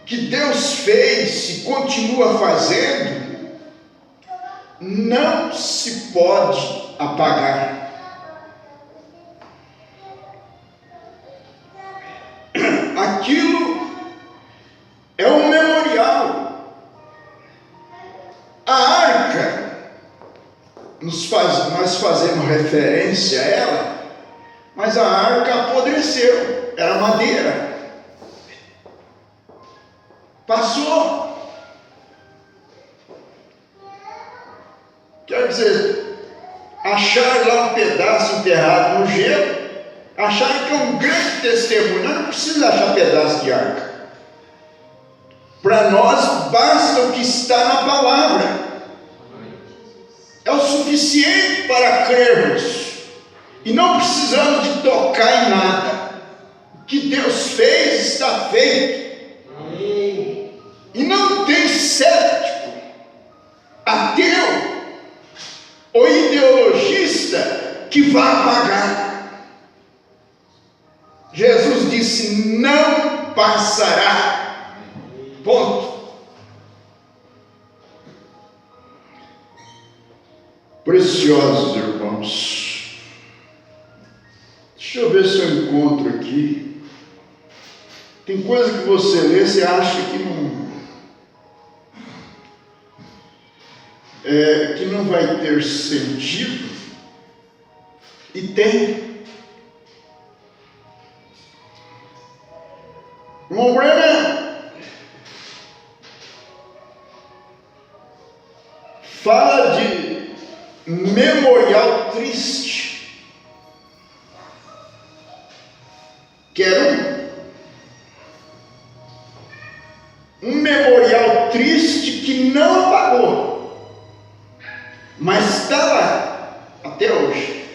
que Deus fez e continua fazendo, não se pode apagar. Aquilo é um memorial. A arca, nós fazemos referência a ela, mas a arca apodreceu, era madeira. Passou. Quer dizer, acharam lá um pedaço enterrado no gelo, acharam que é um grande testemunho. Não precisa achar pedaço de arca. Para nós basta o que está na palavra. É o suficiente para crermos. E não precisamos de tocar em nada. O que Deus fez está feito. E não tem cético, ateu ou ideologista que vá apagar. Jesus disse: não passará. Ponto. Preciosos irmãos, deixa eu ver se eu encontro aqui. Tem coisa que você lê, você acha que não vai ter sentido, e tem. Irmão Brennan fala de memorial triste. Quero um memorial triste que não apagou, mas está lá até hoje,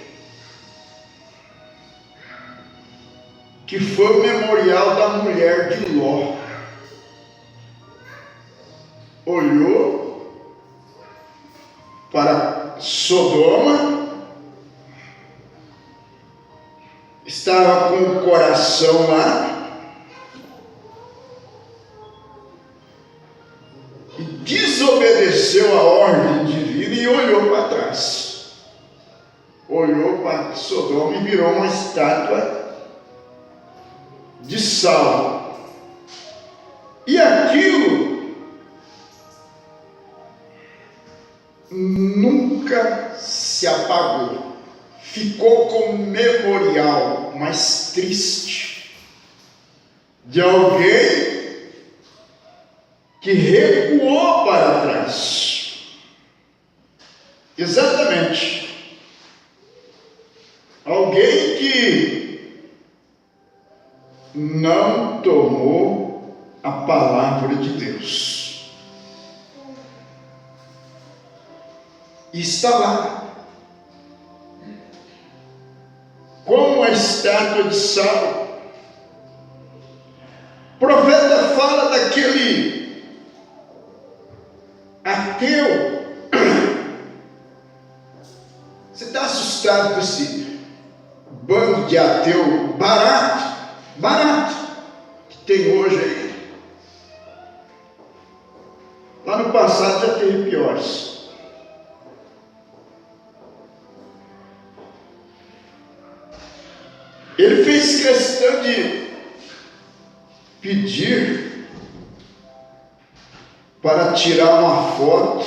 que foi o memorial da mulher de Ló. Olhou para Sodoma, estava com o coração lá, e desobedeceu a ordem divina e olhou para trás. Olhou para Sodoma e virou uma estátua de sal. E aquilo nunca se apagou. Ficou como memorial, mas triste, de alguém que recuou para trás. Exatamente. Alguém que não tomou a palavra de Deus. E está lá, como a estátua de sal. O profeta fala daquele ateu. Você está assustado com esse bando de ateu barato que tem hoje aí? Lá no passado já teve piores. Ele fez questão de pedir para tirar uma foto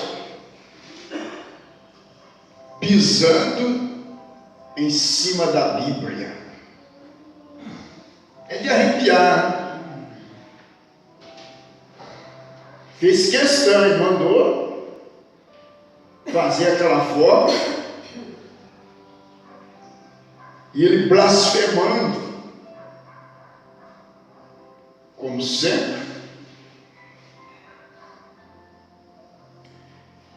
pisando em cima da Bíblia. É de arrepiar. Fez questão e mandou fazer aquela foto. E ele blasfemando, como sempre.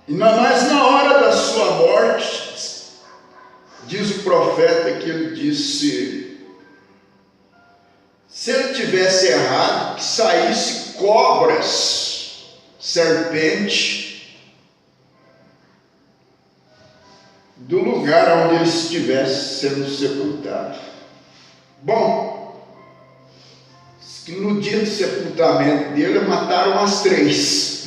Mas na hora da sua morte, o profeta que ele disse, se ele tivesse errado, que saísse cobras, serpente, do lugar onde ele estivesse sendo sepultado. Bom, no dia do sepultamento dele, mataram as 3.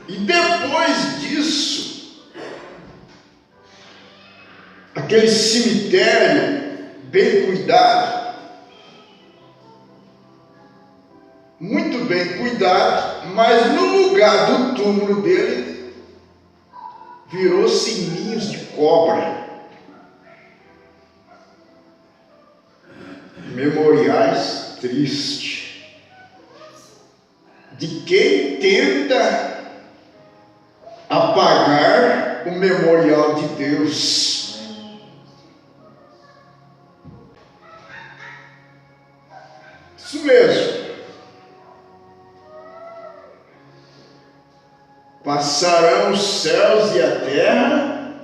E depois disso, aquele cemitério bem cuidado, muito bem cuidado, mas no lugar do túmulo dele, virou-se ninhos de cobra. Memoriais tristes de quem tenta apagar o memorial de Deus. Isso mesmo. Passarão os céus e a terra,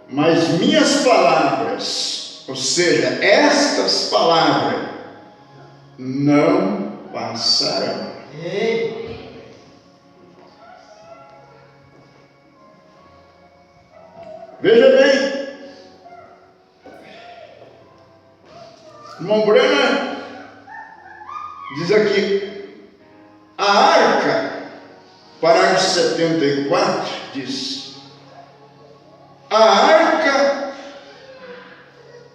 mas minhas palavras, ou seja, estas palavras, não passarão. Veja bem, irmão Brana diz aqui, a arca, parágrafo 74, diz, a arca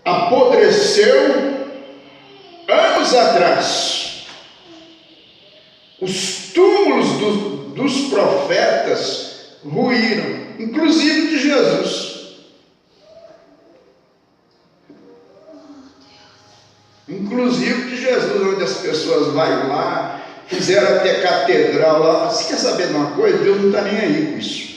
apodreceu anos atrás, os túmulos dos profetas ruíram, inclusive de Jesus. Inclusive de Jesus, onde as pessoas vão lá, fizeram até catedral lá. Você quer saber de uma coisa? Deus não está nem aí com isso.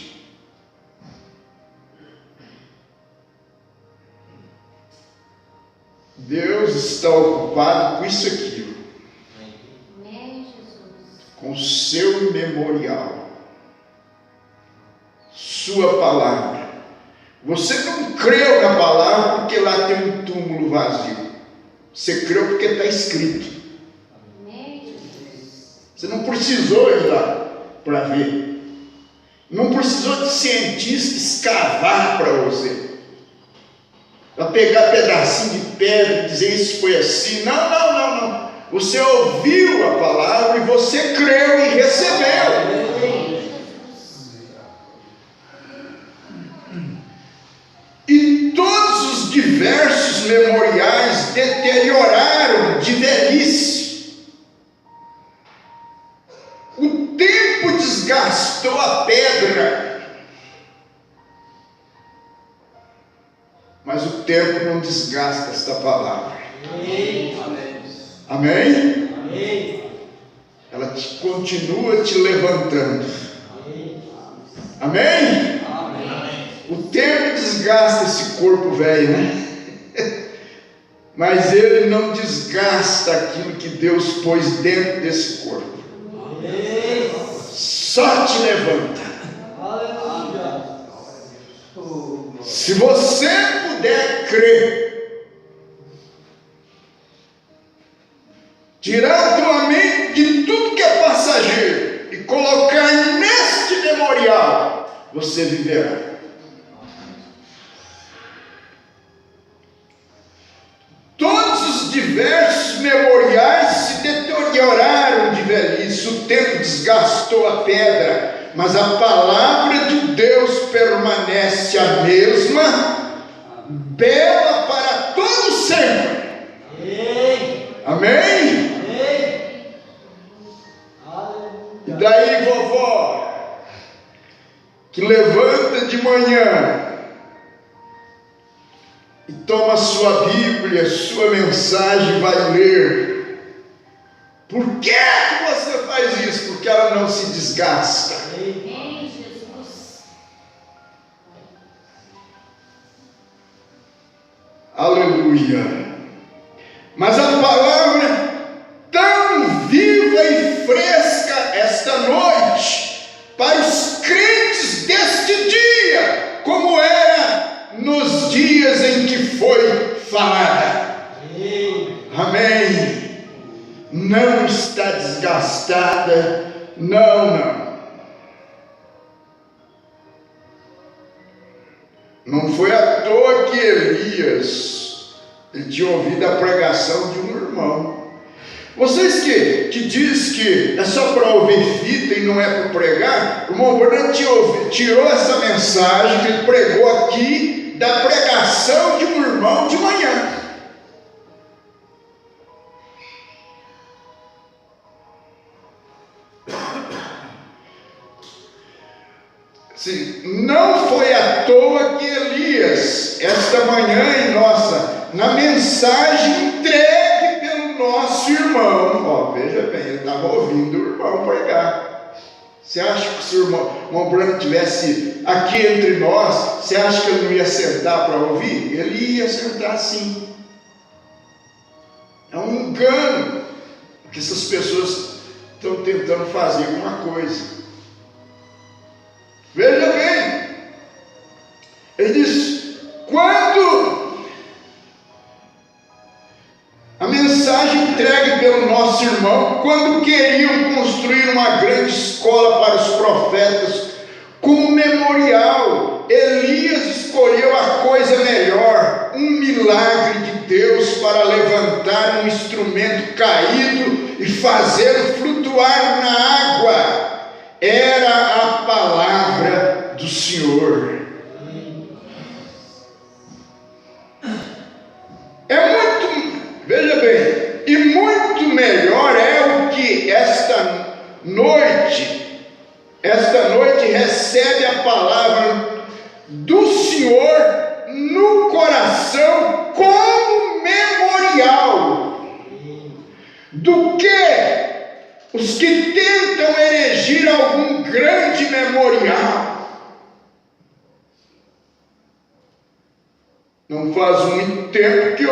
Deus está ocupado com isso aqui, com o seu memorial, sua palavra. Você não creu na palavra porque lá tem um túmulo vazio. Você creu porque está escrito. Você não precisou ir lá para ver. Não precisou de cientista escavar para você. Para pegar pedacinho de pedra e dizer isso foi assim. Não. Você ouviu a palavra e você creu e recebeu. E todos os diversos memoriais deterioraram de velhice. O tempo desgastou a pedra, mas o tempo não desgasta esta palavra. Amém? Ela continua te levantando. Amém? O tempo desgasta esse corpo velho, né? Mas ele não desgasta aquilo que Deus pôs dentro desse corpo. Só te levanta. Se você puder crer, tirar a tua mente de tudo que é passageiro e colocar neste memorial, você viverá. Todos os diversos memoriais se deterioraram de velhice, o tempo desgastou a pedra, mas a palavra de Deus permanece a mesma, bela para todo sempre. Amém? E daí, vovó, que levanta de manhã e toma sua Bíblia, sua mensagem e vai ler. Por que você faz isso? Porque ela não se desgasta. Amém, Jesus. Aleluia. Mas a palavra tão viva e fresca esta noite para os crentes deste dia. dias em que foi falada. Amém. Não está desgastada. Não. Não foi à toa que Elias, ele tinha ouvido a pregação de um irmão. Vocês que diz que é só para ouvir fita e não é para pregar, o irmão Branham tirou essa mensagem que ele pregou aqui da pregação de um irmão de manhã. Sim, não foi à toa que Elias, esta manhã na mensagem entregue pelo nosso irmão, veja bem, ele estava ouvindo o irmão pregar. Você acha que se o irmão Branham estivesse aqui entre nós, você acha que ele não ia sentar para ouvir? Ele ia sentar sim. É um engano que essas pessoas estão tentando fazer alguma coisa. Veja bem, ele diz, quando a mensagem entregue pelo nosso irmão, quando queriam construir uma grande escola para os profetas, como memorial, Elias escolheu a coisa melhor, um milagre de Deus para levantar um instrumento caído e fazê-lo flutuar na água. Era a palavra do Senhor. Veja bem, e muito melhor é o que esta noite recebe a palavra do Senhor no coração como memorial do que os que tentam erigir algum grande memorial. Não faz muito tempo que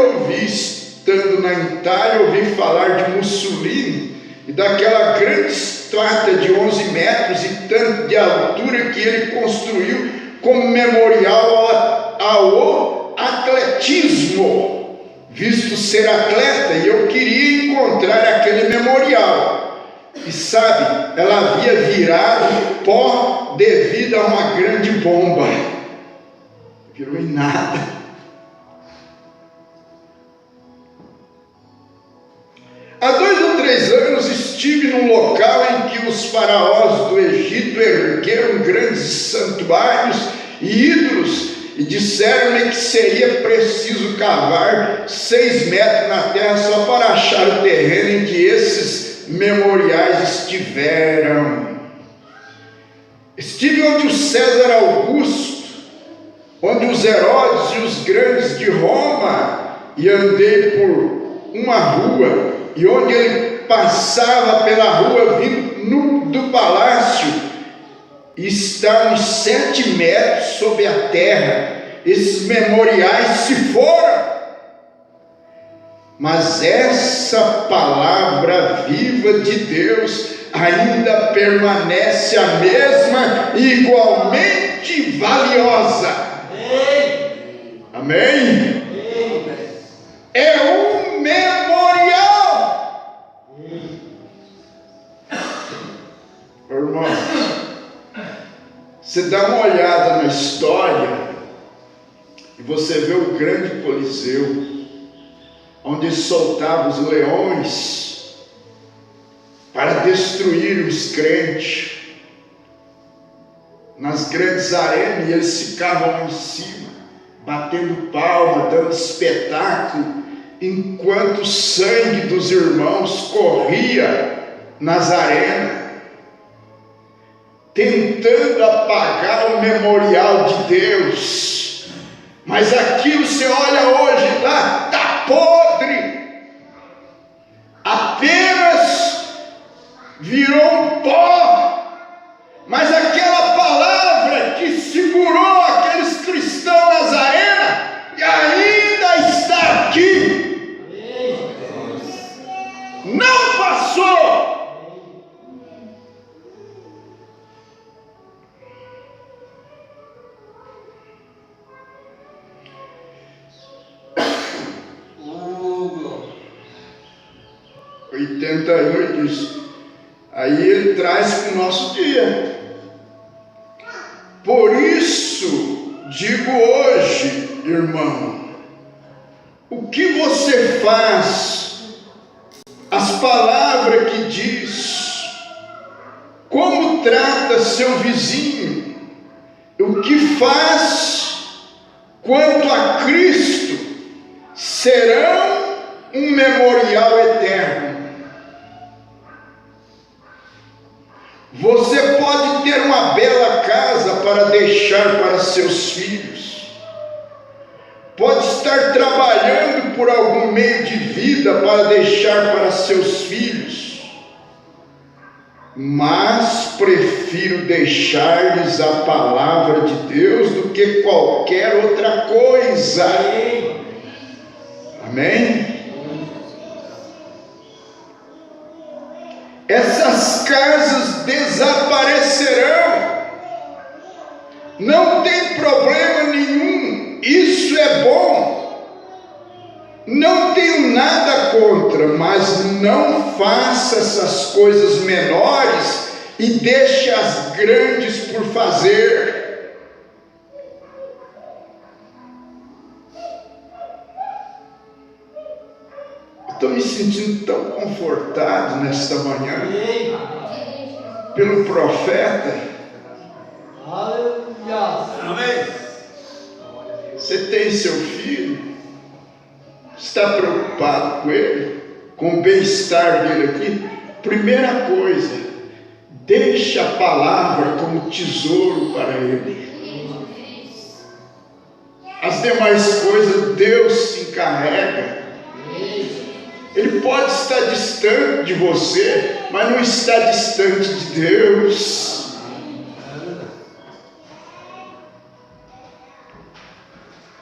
estando na Itália, ouvi falar de Mussolini e daquela grande estátua de 11 metros e tanto de altura que ele construiu como memorial ao atletismo, visto ser atleta, e eu queria encontrar aquele memorial. E sabe, ela havia virado pó devido a uma grande bomba. Virou em nada. Há 2 ou 3 anos estive num local em que os faraós do Egito ergueram grandes santuários e ídolos e disseram-me que seria preciso cavar 6 metros na terra só para achar o terreno em que esses memoriais estiveram. Estive onde o César Augusto, onde os Herodes e os grandes de Roma, e andei por uma rua, e onde ele passava pela rua vindo do palácio, e está uns 7 metros sob a terra. Esses memoriais se foram, mas essa palavra viva de Deus ainda permanece a mesma e igualmente valiosa. Amém? É um memorial. Irmão, você dá uma olhada na história e você vê o grande Coliseu, onde soltava os leões para destruir os crentes, nas grandes arenas, e eles ficavam lá em cima, batendo palma, dando espetáculo, enquanto o sangue dos irmãos corria nas arenas, tentando apagar o memorial de Deus. Mas aquilo você olha hoje lá, está podre, apenas virou um pó, mas aquela palavra que segurou aqueles cristãos nazarenos ainda está aqui, não passou. 81 ele diz. Aí ele traz para o nosso dia. Por isso, digo hoje, irmão, o que você faz, as palavras que diz, como trata seu vizinho, o que faz quanto a Cristo, serão um memorial eterno. Você pode ter uma bela casa para deixar para seus filhos, pode estar trabalhando por algum meio de vida para deixar para seus filhos, mas prefiro deixar-lhes a palavra de Deus do que qualquer outra coisa. Amém? Essas casas desaparecerão, não tem problema nenhum, isso é bom, não tenho nada contra, mas não faça essas coisas menores e deixe as grandes por fazer. Estou me sentindo tão confortado nesta manhã pelo profeta. Amém. Você tem seu filho? Está preocupado com ele? Com o bem-estar dele aqui? Primeira coisa, deixa a palavra como tesouro para ele. As demais coisas Deus se encarrega. Ele pode estar distante de você, mas não está distante de Deus.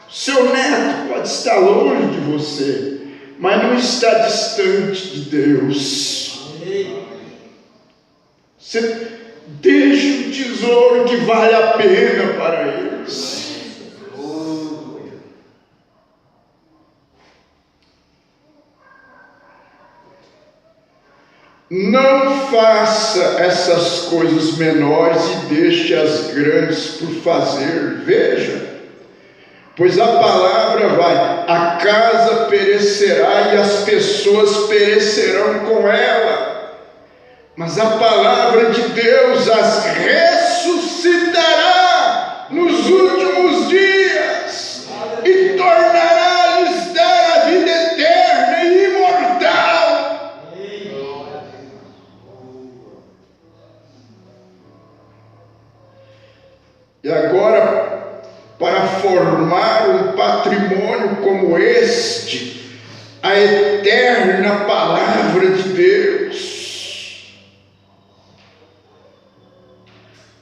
Seu neto pode estar longe de você, mas não está distante de Deus. Você deixa um tesouro que vale a pena para eles. Não faça essas coisas menores e deixe as grandes por fazer. Veja, pois a palavra vai, a casa perecerá e as pessoas perecerão com ela, mas a palavra de Deus as ressuscitará nos últimos dias e tornará-lhes dar a vida eterna e imortal. E agora, para formar um patrimônio como este, a eterna palavra de Deus.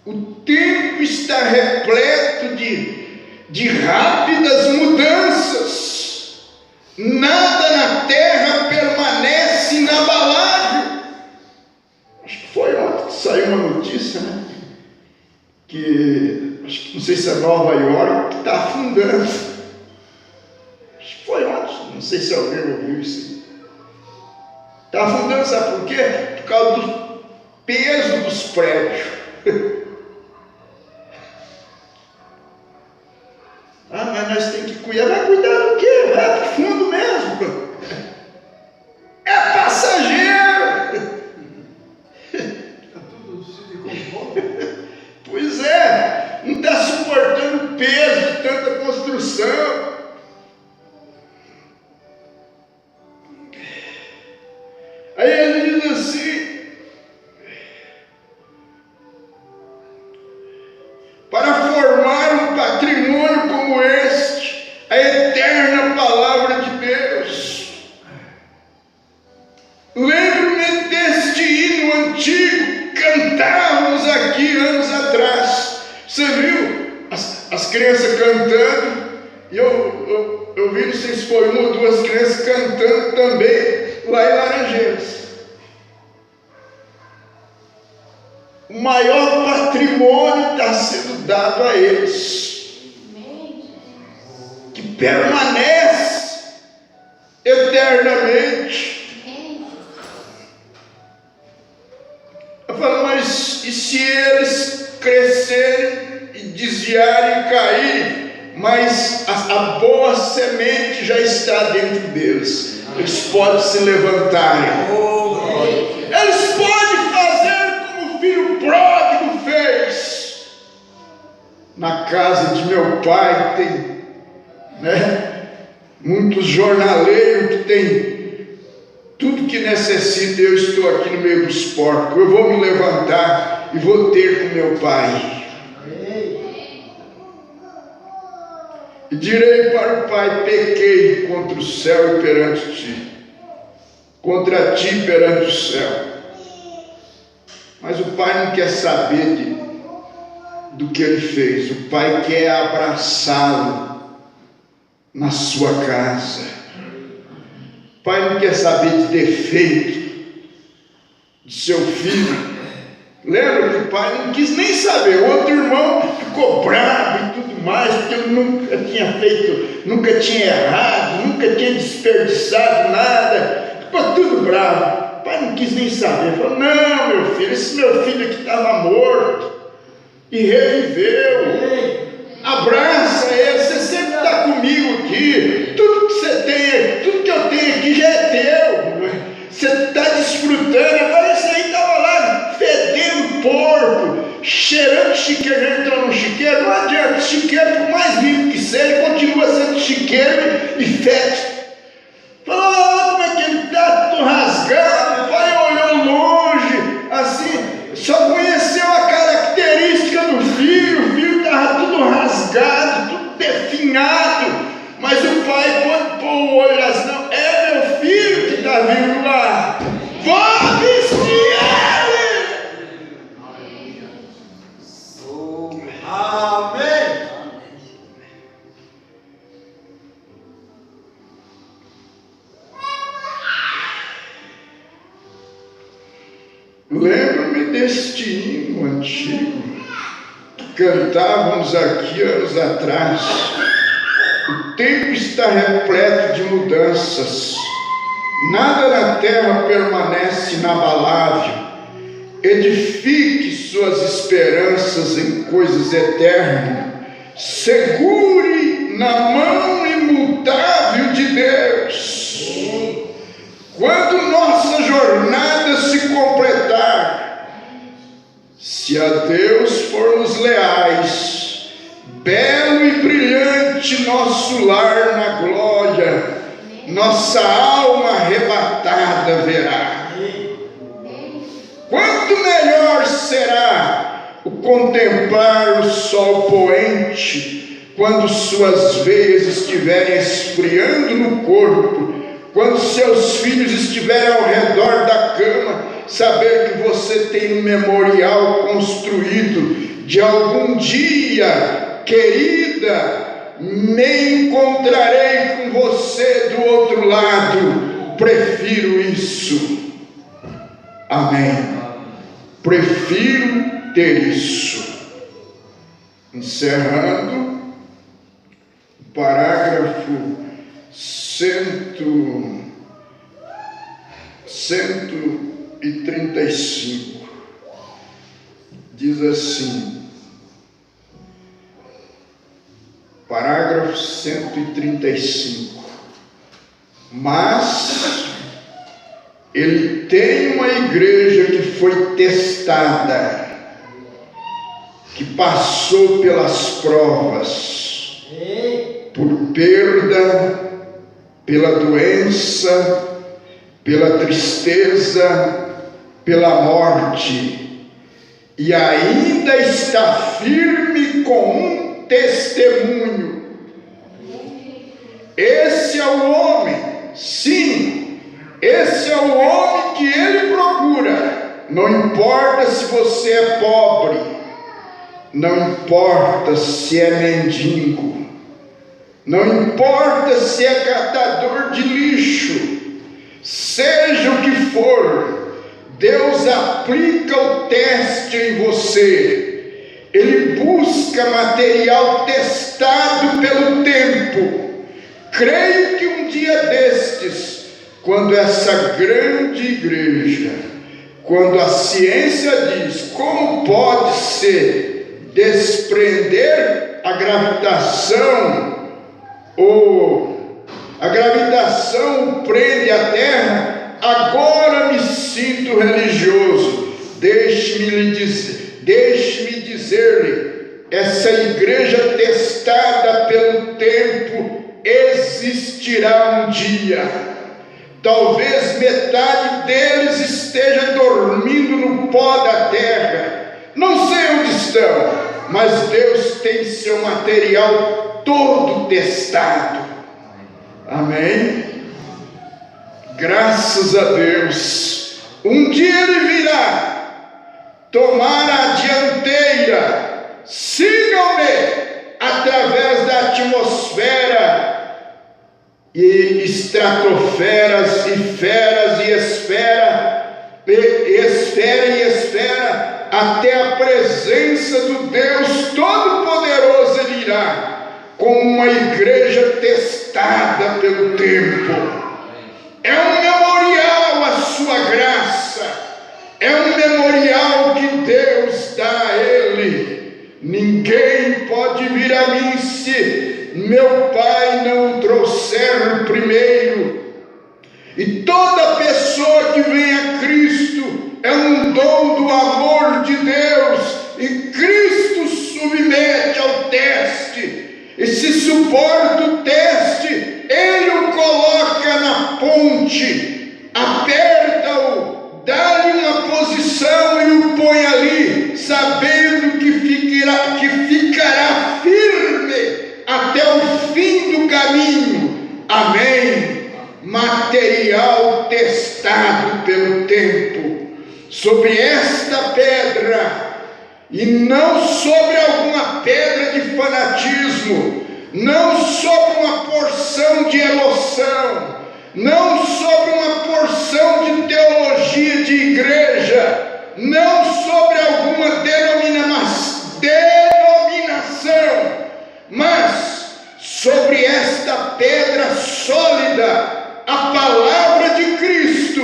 O tempo está repleto de rápidas mudanças. Nada na terra permanece inabalável. Acho que foi ontem que saiu uma notícia, né? Não sei se é Nova York, que está afundando. Acho que foi ontem, não sei se alguém ouviu isso. Está afundando, sabe por quê? Por causa do peso dos prédios. Mas nós temos que cuidar. Vai cuidar do quê? Vai para o fundo mesmo. É passageiro. Pois é, não está suportando o peso de tanta construção. Aí ele diz assim: para formar um patrimônio como este, a eterna palavra de Deus. Lembro-me deste hino antigo, cantávamos aqui anos atrás. Você viu as crianças cantando? E eu vi, não sei se foi uma ou duas crianças cantando também lá em Laranjeiras. O maior patrimônio está sendo dado a eles, que permanece eternamente. filhos, e se eles crescerem e desviarem e caírem, mas a boa semente já está dentro deles, eles podem se levantarem, eles podem fazer como o filho pródigo fez. Na casa de meu pai tem, muitos jornaleiros que tem tudo que necessita. Eu estou aqui no meio dos porcos, eu vou me levantar e vou ter com meu pai. E direi para o pai: pequei contra o céu e perante ti, contra ti perante o céu. Mas o pai não quer saber do que ele fez. O pai quer abraçá-lo na sua casa. O pai não quer saber de defeito de seu filho. Lembra que o pai não quis nem saber. O outro irmão ficou bravo e tudo mais, porque ele nunca tinha feito, nunca tinha errado, nunca tinha desperdiçado nada. Ficou tudo bravo. O pai não quis nem saber. Falou: não, meu filho, esse meu filho aqui estava morto e reviveu. Abraça ele, você sempre está comigo aqui. Tudo que você tem, tudo que eu tenho aqui já é teu. Você está desfrutando. Agora esse aí estava lá fedendo porco, cheirando chiqueiro. Já entrou no chiqueiro? Não adianta, chiqueiro, por mais limpo que seja, continua sendo chiqueiro e fede. Falou: como é que ele está todo rasgado. O pai olhou longe, assim, só conheceu a característica do filho. O filho estava tudo rasgado, tudo definhado. Mas o pai pode pôr o olho assim: não, é meu filho que está vindo lá. Vou vestir ele. Amém. Lembro-me deste hino antigo que cantávamos aqui anos atrás. O tempo está repleto de mudanças. Nada na terra permanece inabalável. Edifique suas esperanças em coisas eternas. Segure na mão imutável de Deus. Quando nossa jornada se completar, se a Deus formos leais, belo e brilhante nosso lar na glória, nossa alma arrebatada verá. Quanto melhor será o contemplar o sol poente, quando suas veias estiverem esfriando no corpo, quando seus filhos estiverem ao redor da cama, saber que você tem um memorial construído de algum dia, querida, me encontrarei com você do outro lado. Prefiro isso. Amém. Prefiro ter isso. Encerrando o parágrafo 135. Diz assim, parágrafo 135. Mas ele tem uma igreja que foi testada, que passou pelas provas, por perda, pela doença, pela tristeza, pela morte, e ainda está firme com um testemunho. Esse é o homem, sim, esse é o homem que ele procura. Não importa se você é pobre, não importa se é mendigo, não importa se é catador de lixo, seja o que for, Deus aplica o teste em você. Ele busca material testado pelo tempo. Creio que um dia destes, quando essa grande igreja quando a ciência diz como pode-se desprender a gravitação, ou a gravitação prende a Terra, agora me sinto religioso. Deixe-me dizer-lhe, essa igreja testada pelo tempo existirá um dia. Talvez metade deles esteja dormindo no pó da terra. Não sei onde estão, mas Deus tem seu material todo testado. Amém? Graças a Deus. Um dia Ele virá tomar a dianteira. Sigam-me através da atmosfera e estratosferas e feras e esfera e esfera, até a presença do Deus Todo-Poderoso. Ele irá como uma igreja testada pelo tempo. É um memorial à sua graça, é um memorial que Deus dá a ele. Ninguém pode vir a mim se meu Pai não o trouxer primeiro. E toda pessoa que vem a Cristo é um dom do amor de Deus, e Cristo submete ao teste, e se suporta o teste, Ele o coloca na ponte, aperta-o, dá-lhe uma posição e o põe ali, sabendo que ficará firme até o fim do caminho. Amém? Material testado pelo tempo. Sobre esta pedra, e não sobre alguma pedra de fanatismo, não sobre uma porção de emoção, não sobre uma porção de teologia de igreja, não sobre alguma denominação, mas sobre esta pedra sólida, a palavra de Cristo,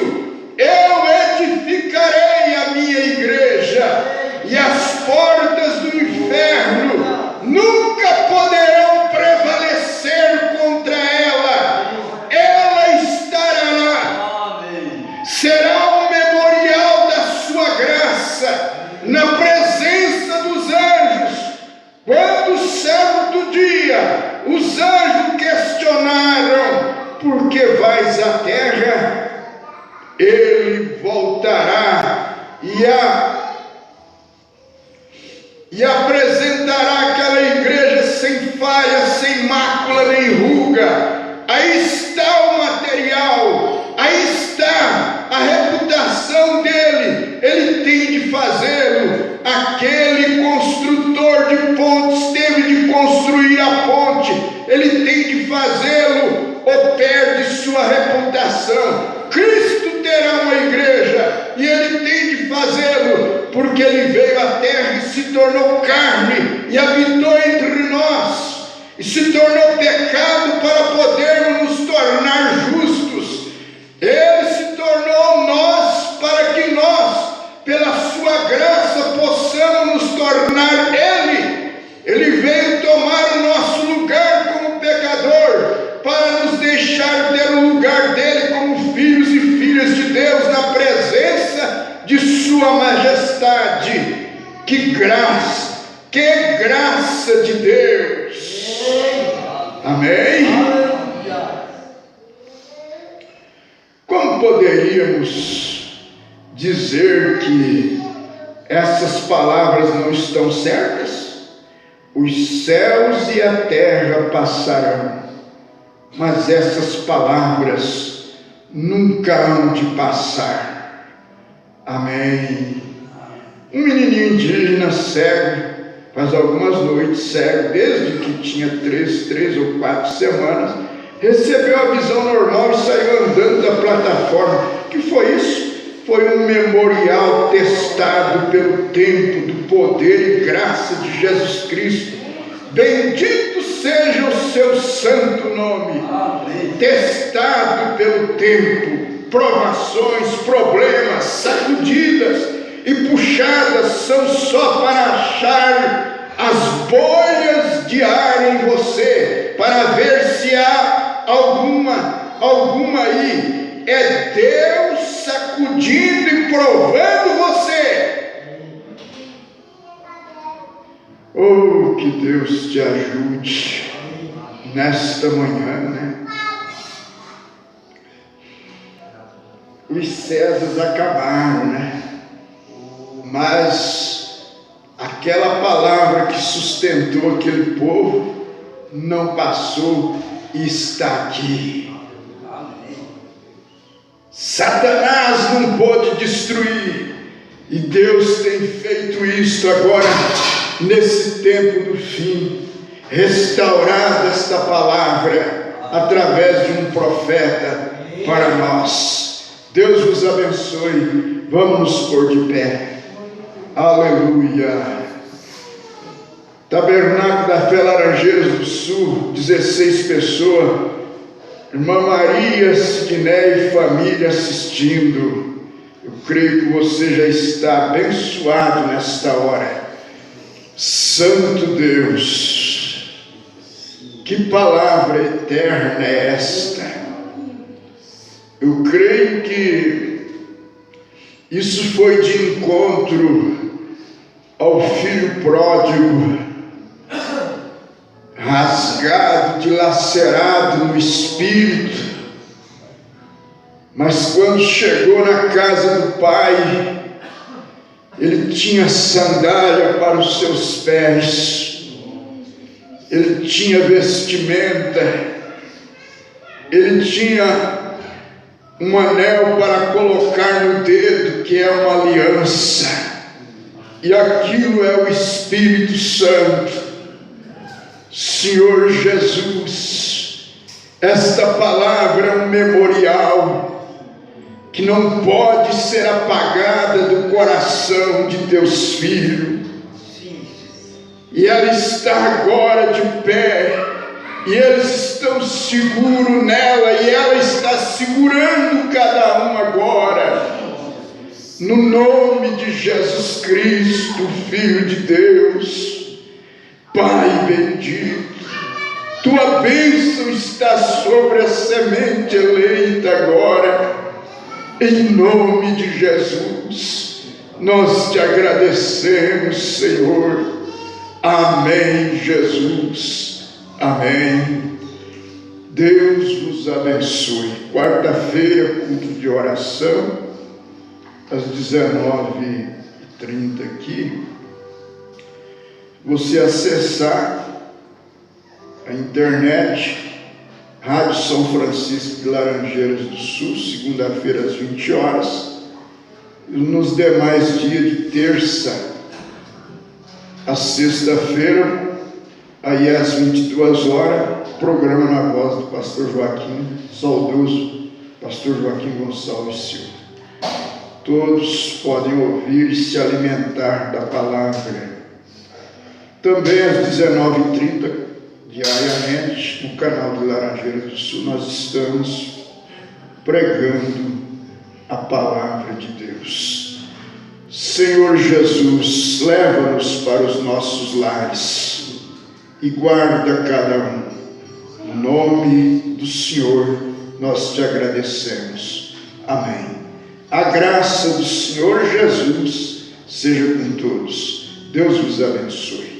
eu edificarei a minha igreja, e as portas do inferno nunca poderão prevalecer contra ela. Ela estará lá. Será um memorial da sua graça na presença dos anjos. Quando certo dia os anjos questionaram: por que vais à terra? Ele voltará e apresentará aquela igreja sem falha, sem mácula nem ruga. Aí está o material, aí está a reputação dele. Ele tem de fazê-lo. Aquele construtor de pontes teve de construir a ponte. Ele tem de fazê-lo ou perde sua reputação. Cristo terá uma igreja e ele tem de fazê-lo, porque ele veio à terra e se tornou carne e habitou entre nós e se tornou pecado para podermos nos tornar justos. Ele se tornou nós para que nós, pela sua graça, possamos nos tornar ele. Ele veio tomar o nosso lugar como pecador para nos deixar ter o lugar dele como filhos e filhas de Deus na presença de sua majestade. Que graça de Deus. Amém? Como poderíamos dizer que essas palavras não estão certas? Os céus e a terra passarão, mas essas palavras nunca hão de passar. Amém. Um menininho indígena cego, faz algumas noites cego, desde que tinha 3 ou 4 semanas, recebeu a visão normal e saiu andando da plataforma. O que foi isso? Foi um memorial testado pelo tempo do poder e graça de Jesus Cristo. Bendito seja o seu santo nome. Amém. Testado pelo tempo. provações, problemas, sacudidas e puxadas são só para achar as bolhas de ar em você, para ver se há alguma aí. É Deus sacudindo e provando você. Oh, que Deus te ajude nesta manhã, né? Os céus acabaram, né? Mas aquela palavra que sustentou aquele povo não passou e está aqui. Satanás não pôde destruir, e Deus tem feito isso agora, nesse tempo do fim, restaurado esta palavra através de um profeta para nós. Deus vos abençoe. Vamos nos pôr de pé. Aleluia. Tabernáculo da Fé Laranjeiras do Sul, 16 pessoas. Irmã Maria, Sidney e família assistindo. Eu creio que você já está abençoado nesta hora. Santo Deus, que palavra eterna é esta? Eu creio que isso foi de encontro ao filho pródigo, rasgado, dilacerado no espírito, mas quando chegou na casa do pai, ele tinha sandália para os seus pés, ele tinha vestimenta, ele tinha um anel para colocar no dedo, que é uma aliança, e aquilo é o Espírito Santo. Senhor Jesus, esta palavra é um memorial que não pode ser apagada do coração de teus filhos, e ela está agora de pé, e eles estão seguros nela, e ela está segurando cada um agora, no nome de Jesus Cristo, Filho de Deus. Pai bendito, tua bênção está sobre a semente eleita agora, em nome de Jesus. Nós te agradecemos, Senhor. Amém, Jesus. Amém. Deus vos abençoe. Quarta-feira, culto de oração, às 19h30 aqui. Você acessar a internet, Rádio São Francisco de Laranjeiras do Sul, segunda-feira às 20 horas, e nos demais dias de terça a sexta-feira, aí às 22 horas, programa na voz do pastor Joaquim, saudoso pastor Joaquim Gonçalves Silva. Todos podem ouvir e se alimentar da palavra. Também às 19h30, diariamente, no canal de Laranjeiras do Sul, nós estamos pregando a palavra de Deus. Senhor Jesus, leva-nos para os nossos lares e guarda cada um. No nome do Senhor, nós te agradecemos. Amém. A graça do Senhor Jesus seja com todos. Deus vos abençoe.